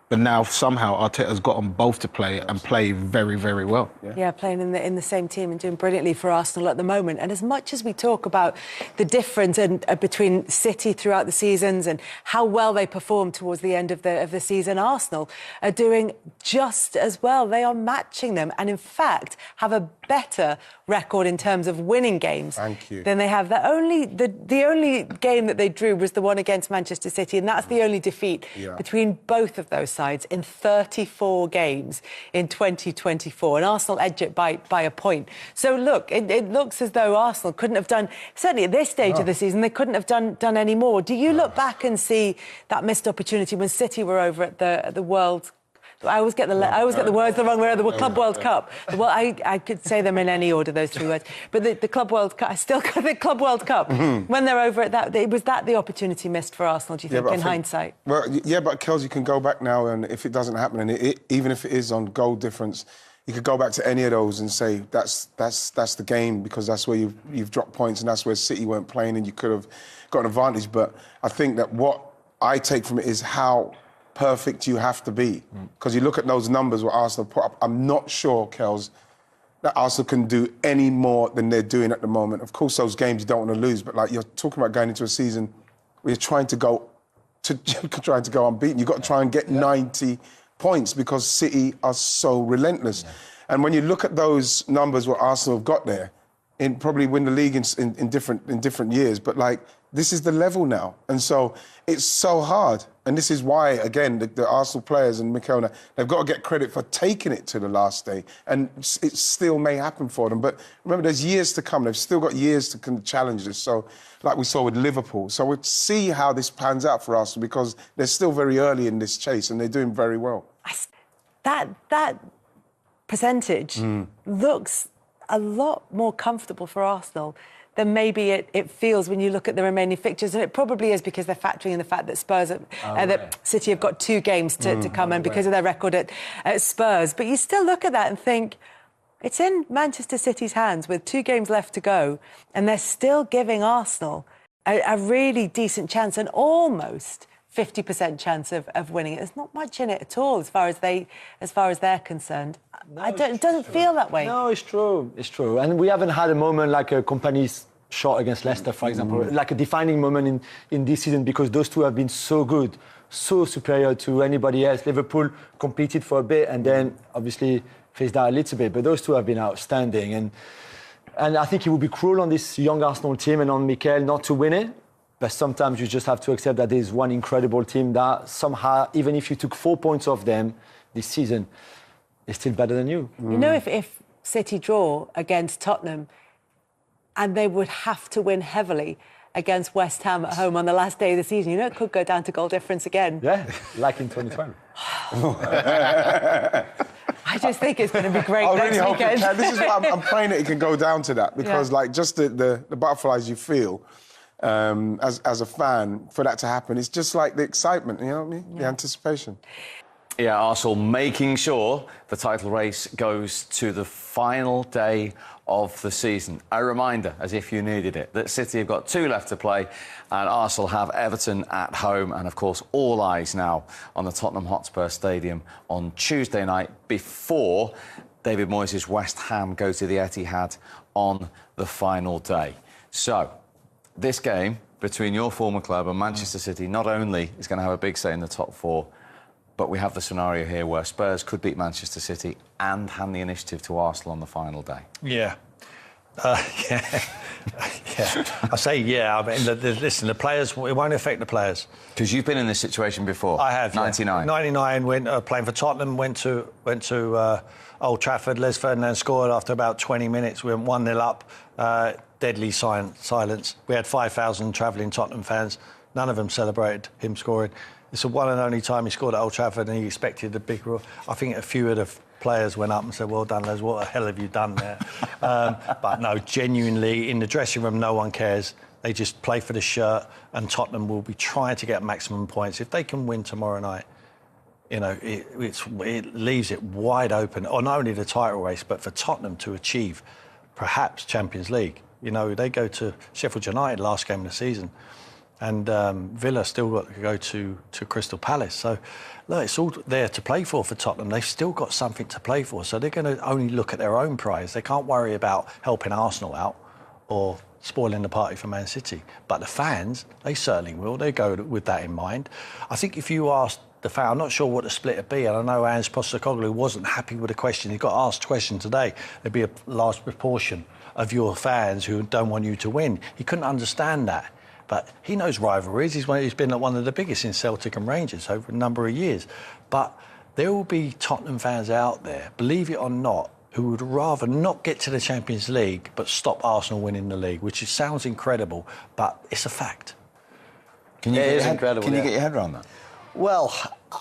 But now somehow Arteta's got them both to play and play very, very well. Yeah, playing in the same team and doing brilliantly for Arsenal at the moment. And as much as we talk about the difference between City throughout the seasons and how well they perform towards the end of the season, Arsenal are doing just as well. They are matching them and, in fact, have a better record in terms of winning games than they have. The only game that they drew was the one against Manchester City, and that's the only defeat between both of those sides in 34 games in 2024, and Arsenal edge it by a point. So look, it looks as though Arsenal couldn't have done, certainly at this stage of the season, they couldn't have done any more. Do you look back and see that missed opportunity when City were over at the World? I always get the words the wrong way. The Club World Cup. Well, I could say them in any order, those three words. But the Club World Cup, I still got the Club World Cup. When they're over at that, was that the opportunity missed for Arsenal, do you think, in hindsight? Well, yeah, but Kels, you can go back now, and if it doesn't happen, and even if it is on goal difference, you could go back to any of those and say that's the game, because that's where you've dropped points and that's where City weren't playing and you could have got an advantage. But I think that what I take from it is how perfect you have to be, because you look at those numbers what Arsenal put up. I'm not sure, Kels, that Arsenal can do any more than they're doing at the moment. Of course, those games you don't want to lose, but like you're talking about going into a season where you're trying to go unbeaten. You've got to try and get 90 points because City are so relentless. And when you look at those numbers what Arsenal have got there, probably win the league in different years, but like this is the level now, and so it's so hard. And this is why, again, the Arsenal players and Mikel, they've got to get credit for taking it to the last day. And it still may happen for them. But remember, there's years to come. They've still got years to challenge this. So, like we saw with Liverpool. So we'll see how this pans out for Arsenal, because they're still very early in this chase and they're doing very well. That percentage looks a lot more comfortable for Arsenal than maybe it feels when you look at the remaining fixtures. And it probably is because they're factoring in the fact that that City have got 2 games to come, and because of their record at Spurs. But you still look at that and think, it's in Manchester City's hands with 2 games left to go, and they're still giving Arsenal a really decent chance, and almost 50% chance of winning it. There's not much in it at all as far as they're concerned. No, it doesn't feel that way. No, it's true. It's true. And we haven't had a moment like a Company's shot against Leicester, for example, like a defining moment in this season, because those two have been so good, so superior to anybody else. Liverpool competed for a bit and then obviously faced out a little bit, but those two have been outstanding. And I think it would be cruel on this young Arsenal team and on Mikel not to win it. But sometimes you just have to accept that there's one incredible team that somehow, even if you took 4 points off them this season, is still better than you. You know, if City draw against Tottenham, and they would have to win heavily, against West Ham at home on the last day of the season. You know, it could go down to goal difference again. Yeah, like in 2020. I just think it's going to be great I next really hope it weekend. can. This is what I'm praying that it can go down to that, because like just the butterflies you feel as a fan for that to happen, it's just like the excitement, you know what I mean? Yeah. The anticipation. Yeah, Arsenal making sure the title race goes to the final day of the season. A reminder, as if you needed it, that City have got 2 left to play and Arsenal have Everton at home, and of course all eyes now on the Tottenham Hotspur Stadium on Tuesday night before David Moises' West Ham go to the Etihad on the final day. So this game between your former club and Manchester City not only is going to have a big say in the top 4, but we have the scenario here where Spurs could beat Manchester City and hand the initiative to Arsenal on the final day. Yeah. Yeah. I say yeah. I mean, listen, the players, it won't affect the players. Because you've been in this situation before. I have. 99. 99, went playing for Tottenham, went to Old Trafford. Les Ferdinand scored after about 20 minutes. We went 1-0 up. Deadly silence. We had 5,000 travelling Tottenham fans. None of them celebrated him scoring. It's the one and only time he scored at Old Trafford, and he expected a big roar. I think a few of the players went up and said, "Well done, Les, what the hell have you done there?" But no, genuinely, in the dressing room, no one cares. They just play for the shirt, and Tottenham will be trying to get maximum points. If they can win tomorrow night, you know, it leaves it wide open, not only the title race, but for Tottenham to achieve perhaps Champions League. You know, they go to Sheffield United last game of the season, and Villa still got to go to Crystal Palace. So, look, it's all there to play for Tottenham. They've still got something to play for. So they're going to only look at their own prize. They can't worry about helping Arsenal out or spoiling the party for Man City. But the fans, they certainly will. They go with that in mind. I think if you ask the fan, I'm not sure what the split would be, and I know Ange Postecoglou wasn't happy with the question. He got asked a question today. There'd be a large proportion of your fans who don't want you to win. He couldn't understand that. But he knows rivalries. He's been one of the biggest in Celtic and Rangers over a number of years. But there will be Tottenham fans out there, believe it or not, who would rather not get to the Champions League but stop Arsenal winning the league, which sounds incredible, but it's a fact. Can you get your head around that? Well,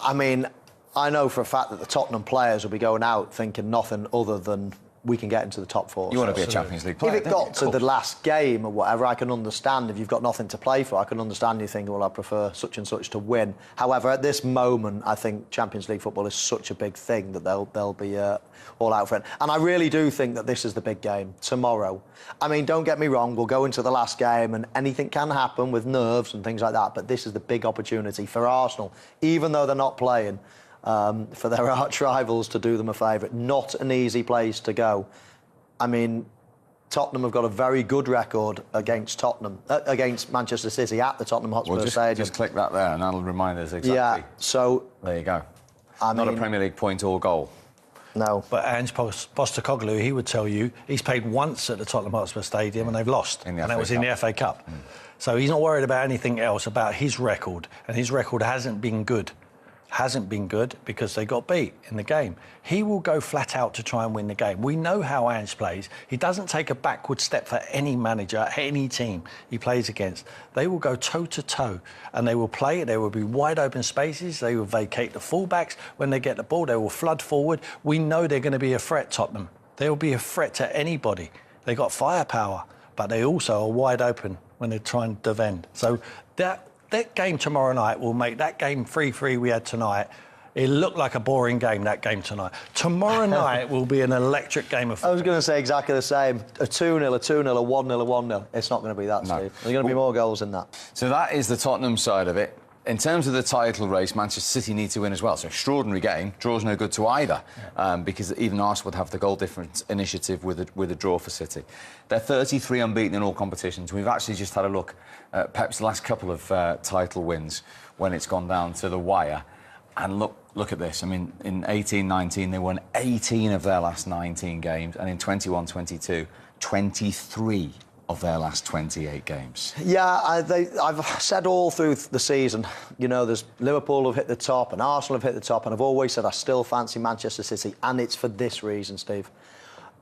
I mean, I know for a fact that the Tottenham players will be going out thinking nothing other than we can get into the top 4. You want to be a Champions League player. If it got to the last game or whatever, I can understand. If you've got nothing to play for, I can understand you thinking, well, I prefer such and such to win. However, at this moment, I think Champions League football is such a big thing that they'll be all out for it. And I really do think that this is the big game tomorrow. I mean, don't get me wrong, we'll go into the last game and anything can happen with nerves and things like that, but this is the big opportunity for Arsenal, even though they're not playing, for their arch rivals to do them a favour. Not an easy place to go. I mean, Tottenham have got a very good record against against Manchester City at the Tottenham Hotspur Stadium. Just click that there and that'll remind us exactly. Yeah, so... There you go. Not a Premier League point or goal. No. But Ange Postecoglou, he would tell you, he's played once at the Tottenham Hotspur Stadium and they've lost. And that was in the FA Cup. So he's not worried about anything else, about his record. And his record hasn't been good. Hasn't been good because they got beat in the game. He will go flat out to try and win the game. We know how Ange plays. He doesn't take a backward step for any manager, any team he plays against. They will go toe-to-toe and they will play. There will be wide open spaces. They will vacate the fullbacks. When they get the ball, they will flood forward. We know they're going to be a threat, Tottenham. They will be a threat to anybody. They got firepower, but they also are wide open when they're trying to defend. So that game tomorrow night will make that game 3-3 we had tonight. It looked like a boring game, that game tonight. Tomorrow night will be an electric game of football. I was going to say exactly the same. A 2-0, a 2-0, a 1-0, a 1-0. It's not going to be that, Steve. There's going to be more goals than that. So that is the Tottenham side of it. In terms of the title race, Manchester City need to win as well. It's an extraordinary game. Draw's no good to either, because even Arsenal would have the goal difference initiative with a draw for City. They're 33 unbeaten in all competitions. We've actually just had a look at Pep's last couple of title wins when it's gone down to the wire. And look at this. I mean, in 18-19, they won 18 of their last 19 games. And in 21-22, 23 of their last 28 games. Yeah, I've said all through the season, you know, there's Liverpool have hit the top and Arsenal have hit the top, and I've always said I still fancy Manchester City, and it's for this reason, Steve.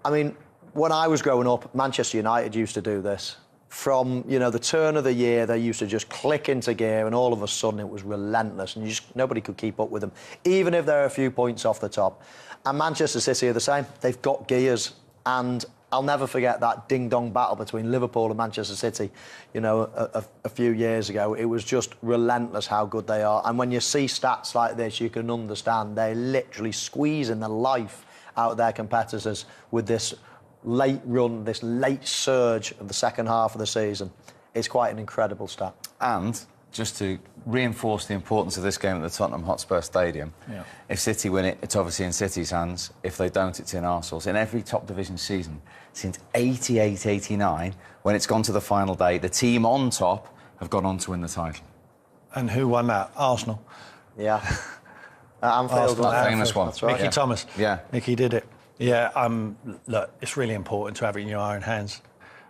I mean, when I was growing up, Manchester United used to do this. from, you know, the turn of the year, they used to just click into gear, and all of a sudden it was relentless, and nobody could keep up with them, even if they're a few points off the top. And Manchester City are the same. They've got gears, and I'll never forget that ding-dong battle between Liverpool and Manchester City, you know, a few years ago. It was just relentless how good they are. And when you see stats like this, you can understand they're literally squeezing the life out of their competitors with this late run, this late surge of the second half of the season. It's quite an incredible stat. And just to reinforce the importance of this game at the Tottenham Hotspur Stadium, if City win it, it's obviously in City's hands. If they don't, it's in Arsenal's. In every top division season since 88-89, when it's gone to the final day, the team on top have gone on to win the title. And who won that? Arsenal. Yeah. Anfield. Arsenal, that famous one. That's right. Mickey Thomas. Yeah. Mickey did it. Yeah, look, it's really important to have it in your own hands,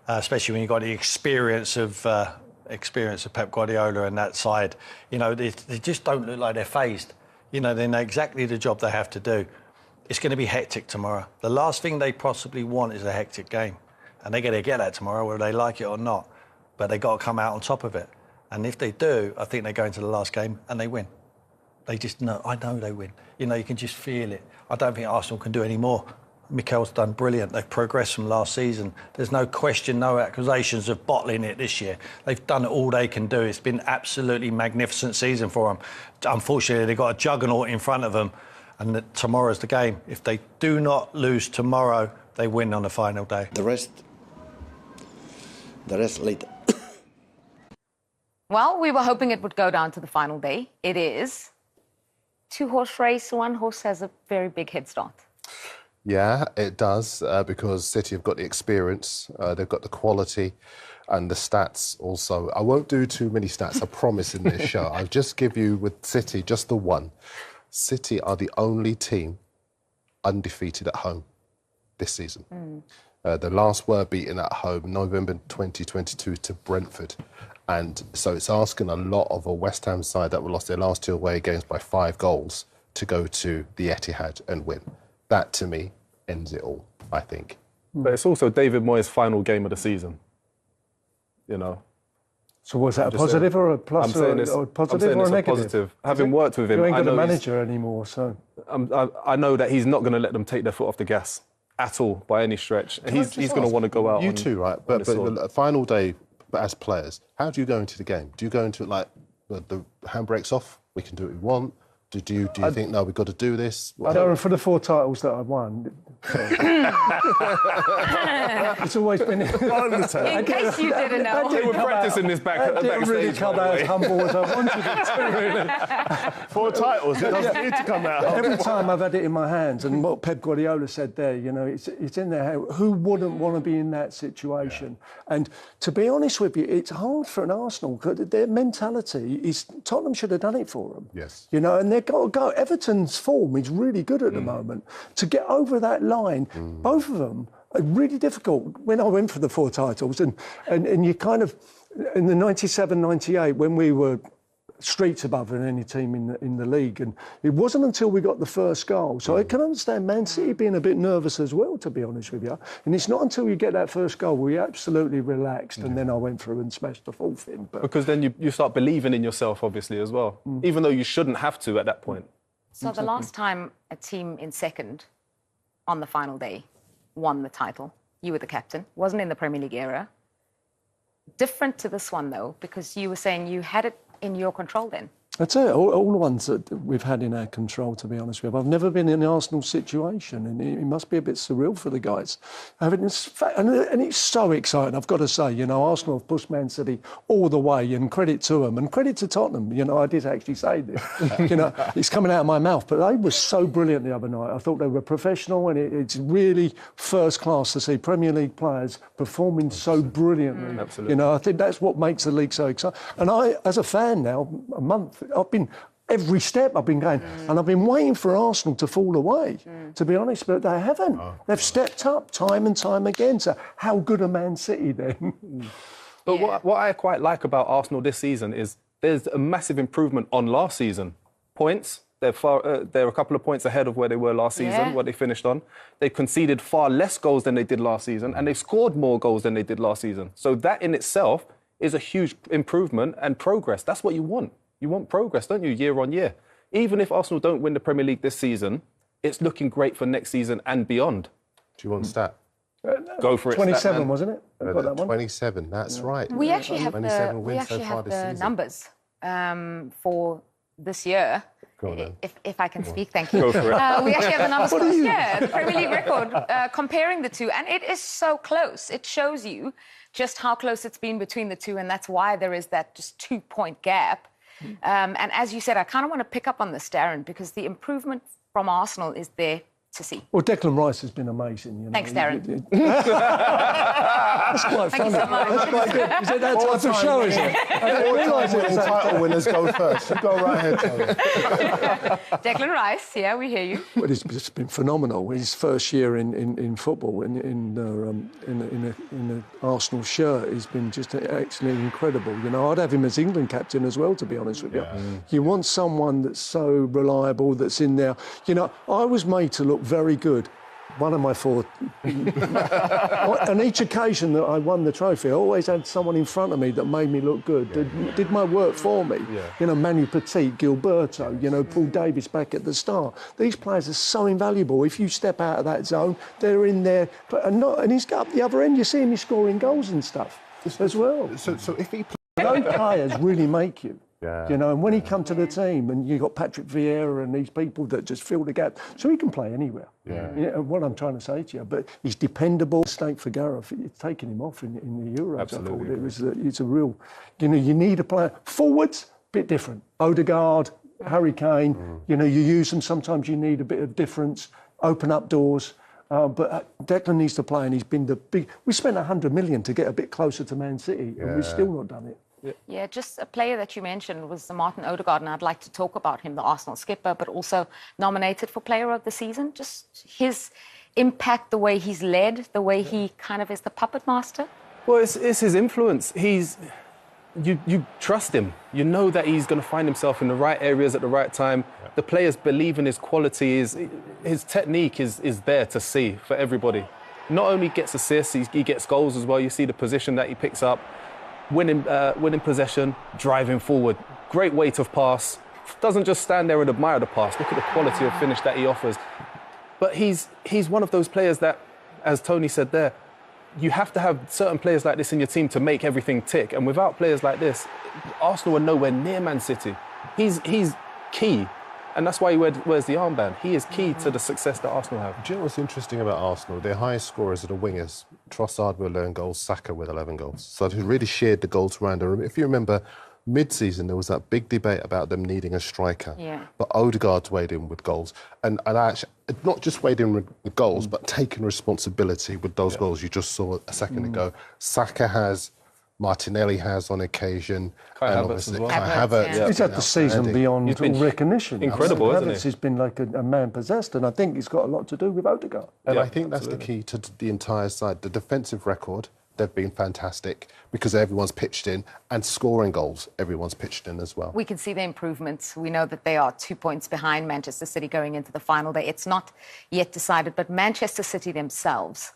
especially when you've got the experience of Pep Guardiola and that side. You know, they just don't look like they're phased. You know, they know exactly the job they have to do. It's going to be hectic tomorrow. The last thing they possibly want is a hectic game, and they're going to get that tomorrow, whether they like it or not. But they got to come out on top of it, and if they do, I think they go into the last game and they win. They just know. I know they win. You know, you can just feel it. I don't think Arsenal can do any more. Mikel's done brilliant. They've progressed from last season. There's no question, no accusations of bottling it this year. They've done all they can do. It's been absolutely magnificent season for them. Unfortunately, they've got a juggernaut in front of them, and tomorrow's the game. If they do not lose tomorrow, they win on the final day. The rest later. Well, we were hoping it would go down to the final day. It is. 2-horse race. One horse has a very big head start. Yeah, it does, because City have got the experience, they've got the quality and the stats also. I won't do too many stats, I promise, in this show. I'll just give you, with City, just the one. City are the only team undefeated at home this season. The last were beaten at home, November 2022, to Brentford. And so it's asking a lot of a West Ham side that lost their last 2 away games by 5 goals to go to the Etihad and win. That, to me, ends it all, I think. But it's also David Moyes' final game of the season, you know. So was that a positive or a plus, or a positive or a negative? Positive. Having worked with him, you ain't got a manager anymore, so... I know that he's not going to let them take their foot off the gas at all, by any stretch. He's going to want to go out. You too, right? But the final day, as players, how do you go into the game? Do you go into it like, the handbrake's off, we can do what we want? Do you think, no, we've got to do this? For the 4 titles that I've won, it's always been... In case you didn't know. They were practicing this backstage. Didn't really come out as humble as I wanted it to, really. 4 titles, it doesn't need to come out. Every time I've had it in my hands, and what Pep Guardiola said there, you know, it's in their hand. Who wouldn't want to be in that situation? Yeah. And to be honest with you, it's hard for an Arsenal, because their mentality is Tottenham should have done it for them. Yes. You know, and they've got to go. Everton's form is really good at the moment. To get over that line, both of them are really difficult. When I went for the 4 titles, and you kind of, in the 97-98, when we were streets above any team in the league, and it wasn't until we got the first goal. So I can understand Man City being a bit nervous as well, to be honest with you. And it's not until you get that first goal we absolutely relaxed, and then I went through and smashed the 4th in. But because then you start believing in yourself, obviously, as well, even though you shouldn't have to at that point. So the last time a team in second on the final day won the title, you were the captain, wasn't in the Premier League era. Different to this one, though, because you were saying you had it in your control then. That's it. All the ones that we've had in our control, to be honest with you. I've never been in an Arsenal situation, and it must be a bit surreal for the guys. And it's so exciting, I've got to say. You know, Arsenal have pushed Man City all the way, and credit to them, and credit to Tottenham. You know, I did actually say this. You know, it's coming out of my mouth, but they were so brilliant the other night. I thought they were professional, and it's really first class to see Premier League players performing so brilliantly. Absolutely. You know, I think that's what makes the league so exciting. And I, as a fan now, a month, I've been every step I've been going, and I've been waiting for Arsenal to fall away, to be honest, but they haven't. They've stepped up time and time again. So how good are Man City then? But what I quite like about Arsenal this season is there's a massive improvement on last season. Points, They're a couple of points ahead of where they were last season, what they finished on. They conceded far less goals than they did last season, and they scored more goals than they did last season. So that in itself is a huge improvement and progress. That's what you want. You want progress, don't you, year on year? Even if Arsenal don't win the Premier League this season, it's looking great for next season and beyond. Do you want stat? Go for it. 27, wasn't it? I've got that one. 27, that's right. We actually have 27 the, wins so far this season. numbers for this year. Go on, then. If I can speak, thank you. Go for it. We actually have the numbers for this year, the Premier League record, comparing the two. And it is so close. It shows you just how close it's been between the two. And that's why there is that just 2-point gap. And as you said, I kind of want to pick up on this, Darren, because the improvement from Arsenal is there to see. Well, Declan Rice has been amazing. You know. Thanks, Darren. That's quite funny. so much. That's quite good. Is it that type of show, is it? I didn't realise it was that. Title winners go first. You go right ahead, Tony. Declan Rice, yeah, we hear you. Well, it's been phenomenal. His first year in football, in an Arsenal shirt, has been just actually incredible. You know, I'd have him as England captain as well, to be honest with you. You want someone that's so reliable, that's in there. You know, I was made to look very good. One of my four. On each occasion that I won the trophy, I always had someone in front of me that made me look good, did my work for me. You know, Manu Petit, Gilberto, you know, Paul Davis back at the start. These players are so invaluable. If you step out of that zone, they're in there. And he's got up the other end, you see him scoring goals and stuff as well. So if he those players really make you. You know, and when he come to the team, and you've got Patrick Vieira and these people that just fill the gap, so he can play anywhere. You know, what I'm trying to say to you, but he's dependable. Mistake for Gareth, it's taking him off in the Euros. Absolutely. I thought it's a real, you know, you need a player. Forwards, bit different. Odegaard, Harry Kane, you know, you use them. Sometimes you need a bit of difference, open up doors. But Declan needs to play, and he's been the big. We spent 100 million to get a bit closer to Man City, and we've still not done it. Yeah, just a player that you mentioned was Martin Odegaard, and I'd like to talk about him, the Arsenal skipper, but also nominated for Player of the Season. Just his impact, the way he's led, the way he kind of is the puppet master. Well, it's his influence. You trust him. You know that he's going to find himself in the right areas at the right time. The players believe in his quality. His technique is there to see for everybody. Not only gets assists, he gets goals as well. You see the position that he picks up. Winning possession, driving forward. Great weight of pass. Doesn't just stand there and admire the pass. Look at the quality of finish that he offers. But he's one of those players that, as Tony said there, you have to have certain players like this in your team to make everything tick. And without players like this, Arsenal are nowhere near Man City. He's key. And that's why he wears the armband. He is key to the success that Arsenal have. Do you know what's interesting about Arsenal? Their highest scorers are the wingers. Trossard with 11 goals, Saka with 11 goals. So they really shared the goals around the room. If you remember, mid-season, there was that big debate about them needing a striker. But Odegaard's weighed in with goals. And actually, not just weighed in with goals, but taking responsibility with those goals you just saw a second ago. Saka has... Martinelli has on occasion. Kai Havertz as well. He's had the season beyond all recognition. Incredible, isn't he? Havertz has been like a man possessed, and I think it's got a lot to do with Odegaard. And I think that's the key to the entire side. The defensive record, they've been fantastic because everyone's pitched in, and scoring goals, everyone's pitched in as well. We can see the improvements. We know that they are 2 points behind Manchester City going into the final day. It's not yet decided, but Manchester City themselves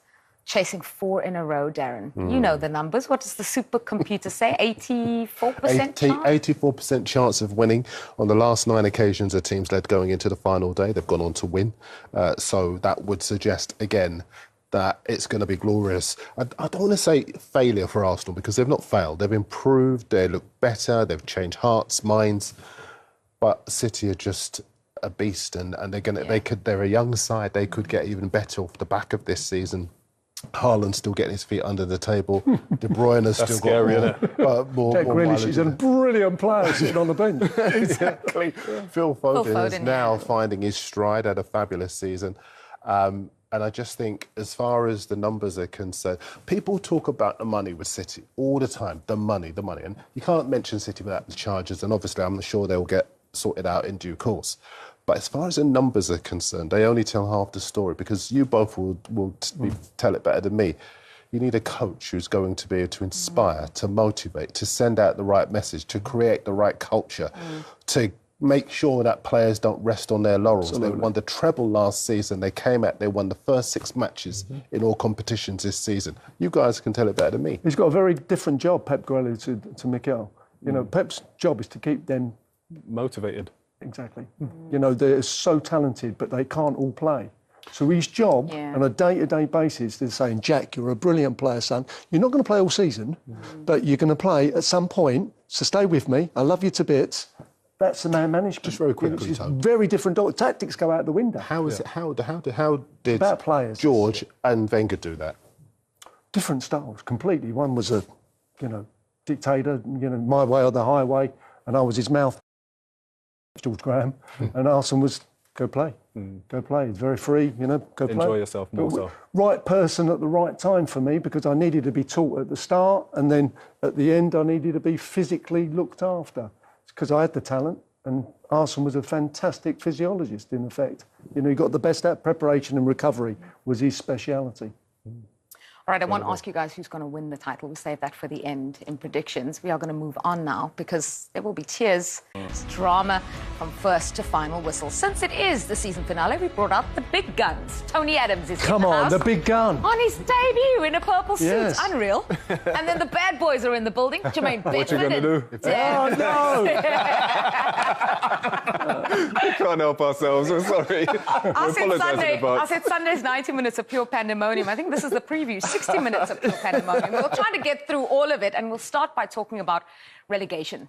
chasing 4 in a row, Darren. You know the numbers. What does the supercomputer say? 84% chance? 84% chance of winning. On the last 9 occasions a team's led going into the final day, they've gone on to win. So that would suggest, again, that it's going to be glorious. I don't want to say failure for Arsenal because they've not failed. They've improved, they look better, they've changed hearts, minds. But City are just a beast, and they're a young side. They could get even better off the back of this season. Haaland's still getting his feet under the table. De Bruyne's still scary, got more Jack Grealish is a brilliant player sitting on the bench. Exactly. Phil Foden is now finding his stride, had a fabulous season. And I just think, as far as the numbers are concerned, people talk about the money with City all the time. The money. And you can't mention City without the charges. And obviously, I'm sure they'll get sorted out in due course. But as far as the numbers are concerned, they only tell half the story, because you both will tell it better than me. You need a coach who's going to be able to inspire, to motivate, to send out the right message, to create the right culture, to make sure that players don't rest on their laurels. Absolutely. They won the treble last season. They came out, they won the first 6 matches in all competitions this season. You guys can tell it better than me. He's got a very different job, Pep Guardiola, to Mikel. You know, Pep's job is to keep them motivated. Exactly. You know, they're so talented, but they can't all play. So his job, on a day-to-day basis, they're saying, Jack, you're a brilliant player, son. You're not going to play all season, but you're going to play at some point, so stay with me. I love you to bits. That's the man management. Just very quickly, It's Tom. very different. Tactics go out the window. How is it? How did About players. George and Wenger do that? Different styles, completely. One was a, dictator, my way or the highway, and I was his mouth, George Graham, and Arsene was go play. Go play. It's very free, go play. Enjoy yourself more so. Right person at the right time for me, because I needed to be taught at the start, and then at the end I needed to be physically looked after, because I had the talent, and Arsene was a fantastic physiologist in effect. He got the best at preparation and recovery was his speciality. All right, I want to ask you guys who's going to win the title. We'll save that for the end in predictions. We are going to move on now because there will be tears. It's drama from first to final whistle. Since it is the season finale, we brought out the big guns. Tony Adams is Come in the on, house the big gun. on his debut in a purple suit. Yes. Unreal. And then the bad boys are in the building. Jermaine Bedford. What you going to do? Oh, no! We can't help ourselves. We're sorry. I said Sunday's 90 minutes of pure pandemonium. I think this is the preview. 60 minutes of pure pandemonium. We'll try to get through all of it, and we'll start by talking about relegation.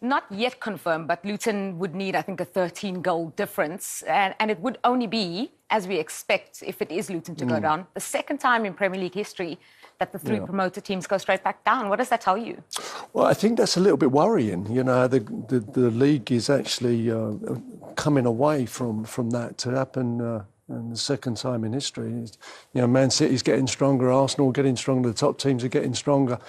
Not yet confirmed, but Luton would need, I think, a 13-goal difference, and it would only be, as we expect, if it is Luton to go down, the second time in Premier League history that the three promoted teams go straight back down. What does that tell you? Well, I think that's a little bit worrying. The league is actually coming away from that to happen. And the second time in history, Man City's getting stronger, Arsenal getting stronger, the top teams are getting stronger.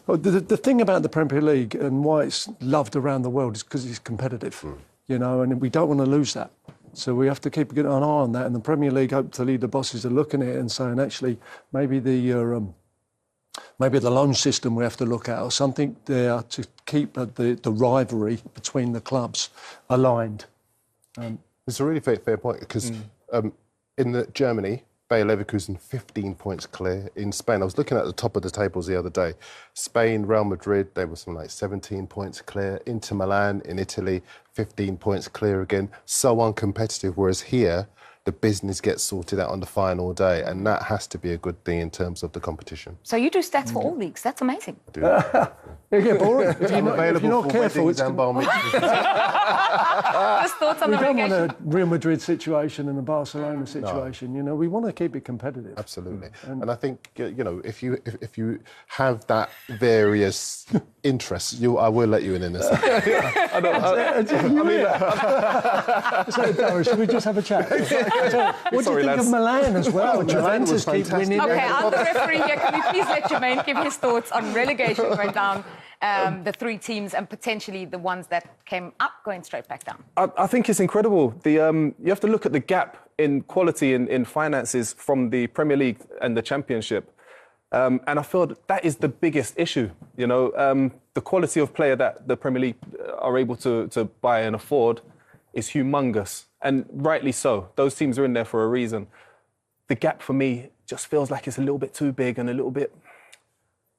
The thing about the Premier League and why it's loved around the world is because it's competitive, and we don't want to lose that. So we have to keep an eye on that. And the Premier League, hopefully, the bosses are looking at it and saying, actually, maybe the loan system we have to look at, or something there to keep the rivalry between the clubs aligned. It's a really fair point because in Germany, Bayer Leverkusen 15 points clear. In Spain, I was looking at the top of the tables the other day. Spain, Real Madrid, they were something like 17 points clear. Inter Milan in Italy, 15 points clear again. So uncompetitive, whereas here, the business gets sorted out on the final day, and that has to be a good thing in terms of the competition. So you do stats for all leagues. That's amazing. It get boring. If you're not careful, it's... Just thoughts on We the don't relegation. want a Real Madrid situation and a Barcelona situation. We want to keep it competitive. Absolutely, and I think if you have that various interests, I will let you in a second. Should we just have a chat? What do you think of Milan as well? Juventus keep winning. Okay, I'm the referee here. Can we please let Jermaine give his thoughts on relegation going down, the three teams and potentially the ones that came up going straight back down? I think it's incredible. You have to look at the gap in quality in finances from the Premier League and the Championship. And I feel that is the biggest issue. The quality of player that the Premier League are able to buy and afford is humongous. And rightly so. Those teams are in there for a reason. The gap for me just feels like it's a little bit too big and a little bit...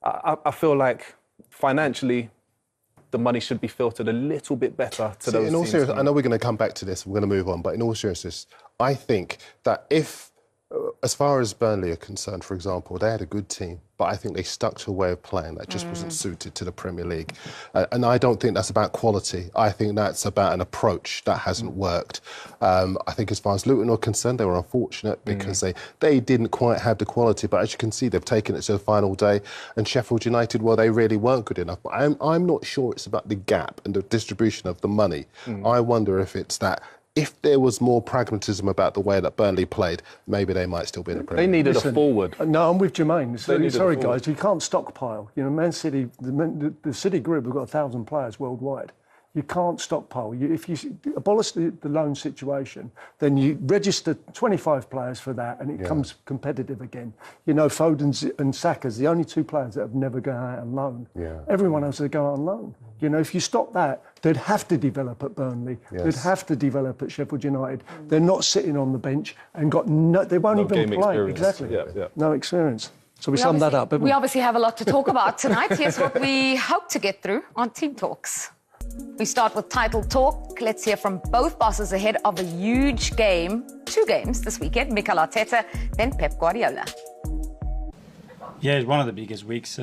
I feel like financially, the money should be filtered a little bit better to those in all teams. seriousness, I know we're going to come back to this, we're going to move on, but in all seriousness, I think that if, as far as Burnley are concerned, for example, they had a good team, but I think they stuck to a way of playing that just wasn't suited to the Premier League. And I don't think that's about quality. I think that's about an approach that hasn't worked. I think as far as Luton are concerned, they were unfortunate because they didn't quite have the quality. But as you can see, they've taken it to the final day. And Sheffield United, well, they really weren't good enough. But I'm not sure it's about the gap and the distribution of the money. I wonder if it's that if there was more pragmatism about the way that Burnley played, maybe they might still be in the Premier League. They needed a forward. No, I'm with Jermaine. Sorry, a forward. guys, you can't stockpile. Man City, the City group have got 1,000 players worldwide. You can't stockpile. If you abolish the loan situation, then you register 25 players for that, and it becomes competitive again. You know, Foden and Saka's the only two players that have never gone out on loan. Everyone else has gone out on loan. You know, if you stop that, they'd have to develop at Burnley. They'd have to develop at Sheffield United. They're not sitting on the bench and they won't even play. Experience. Exactly. No experience. So we summed that up, haven't we? We obviously have a lot to talk about tonight. Here's what we hope to get through on Team Talks. We start with title talk. Let's hear from both bosses ahead of a huge game, 2 games this weekend. Mikel Arteta, then Pep Guardiola. Yeah, it's one of the biggest weeks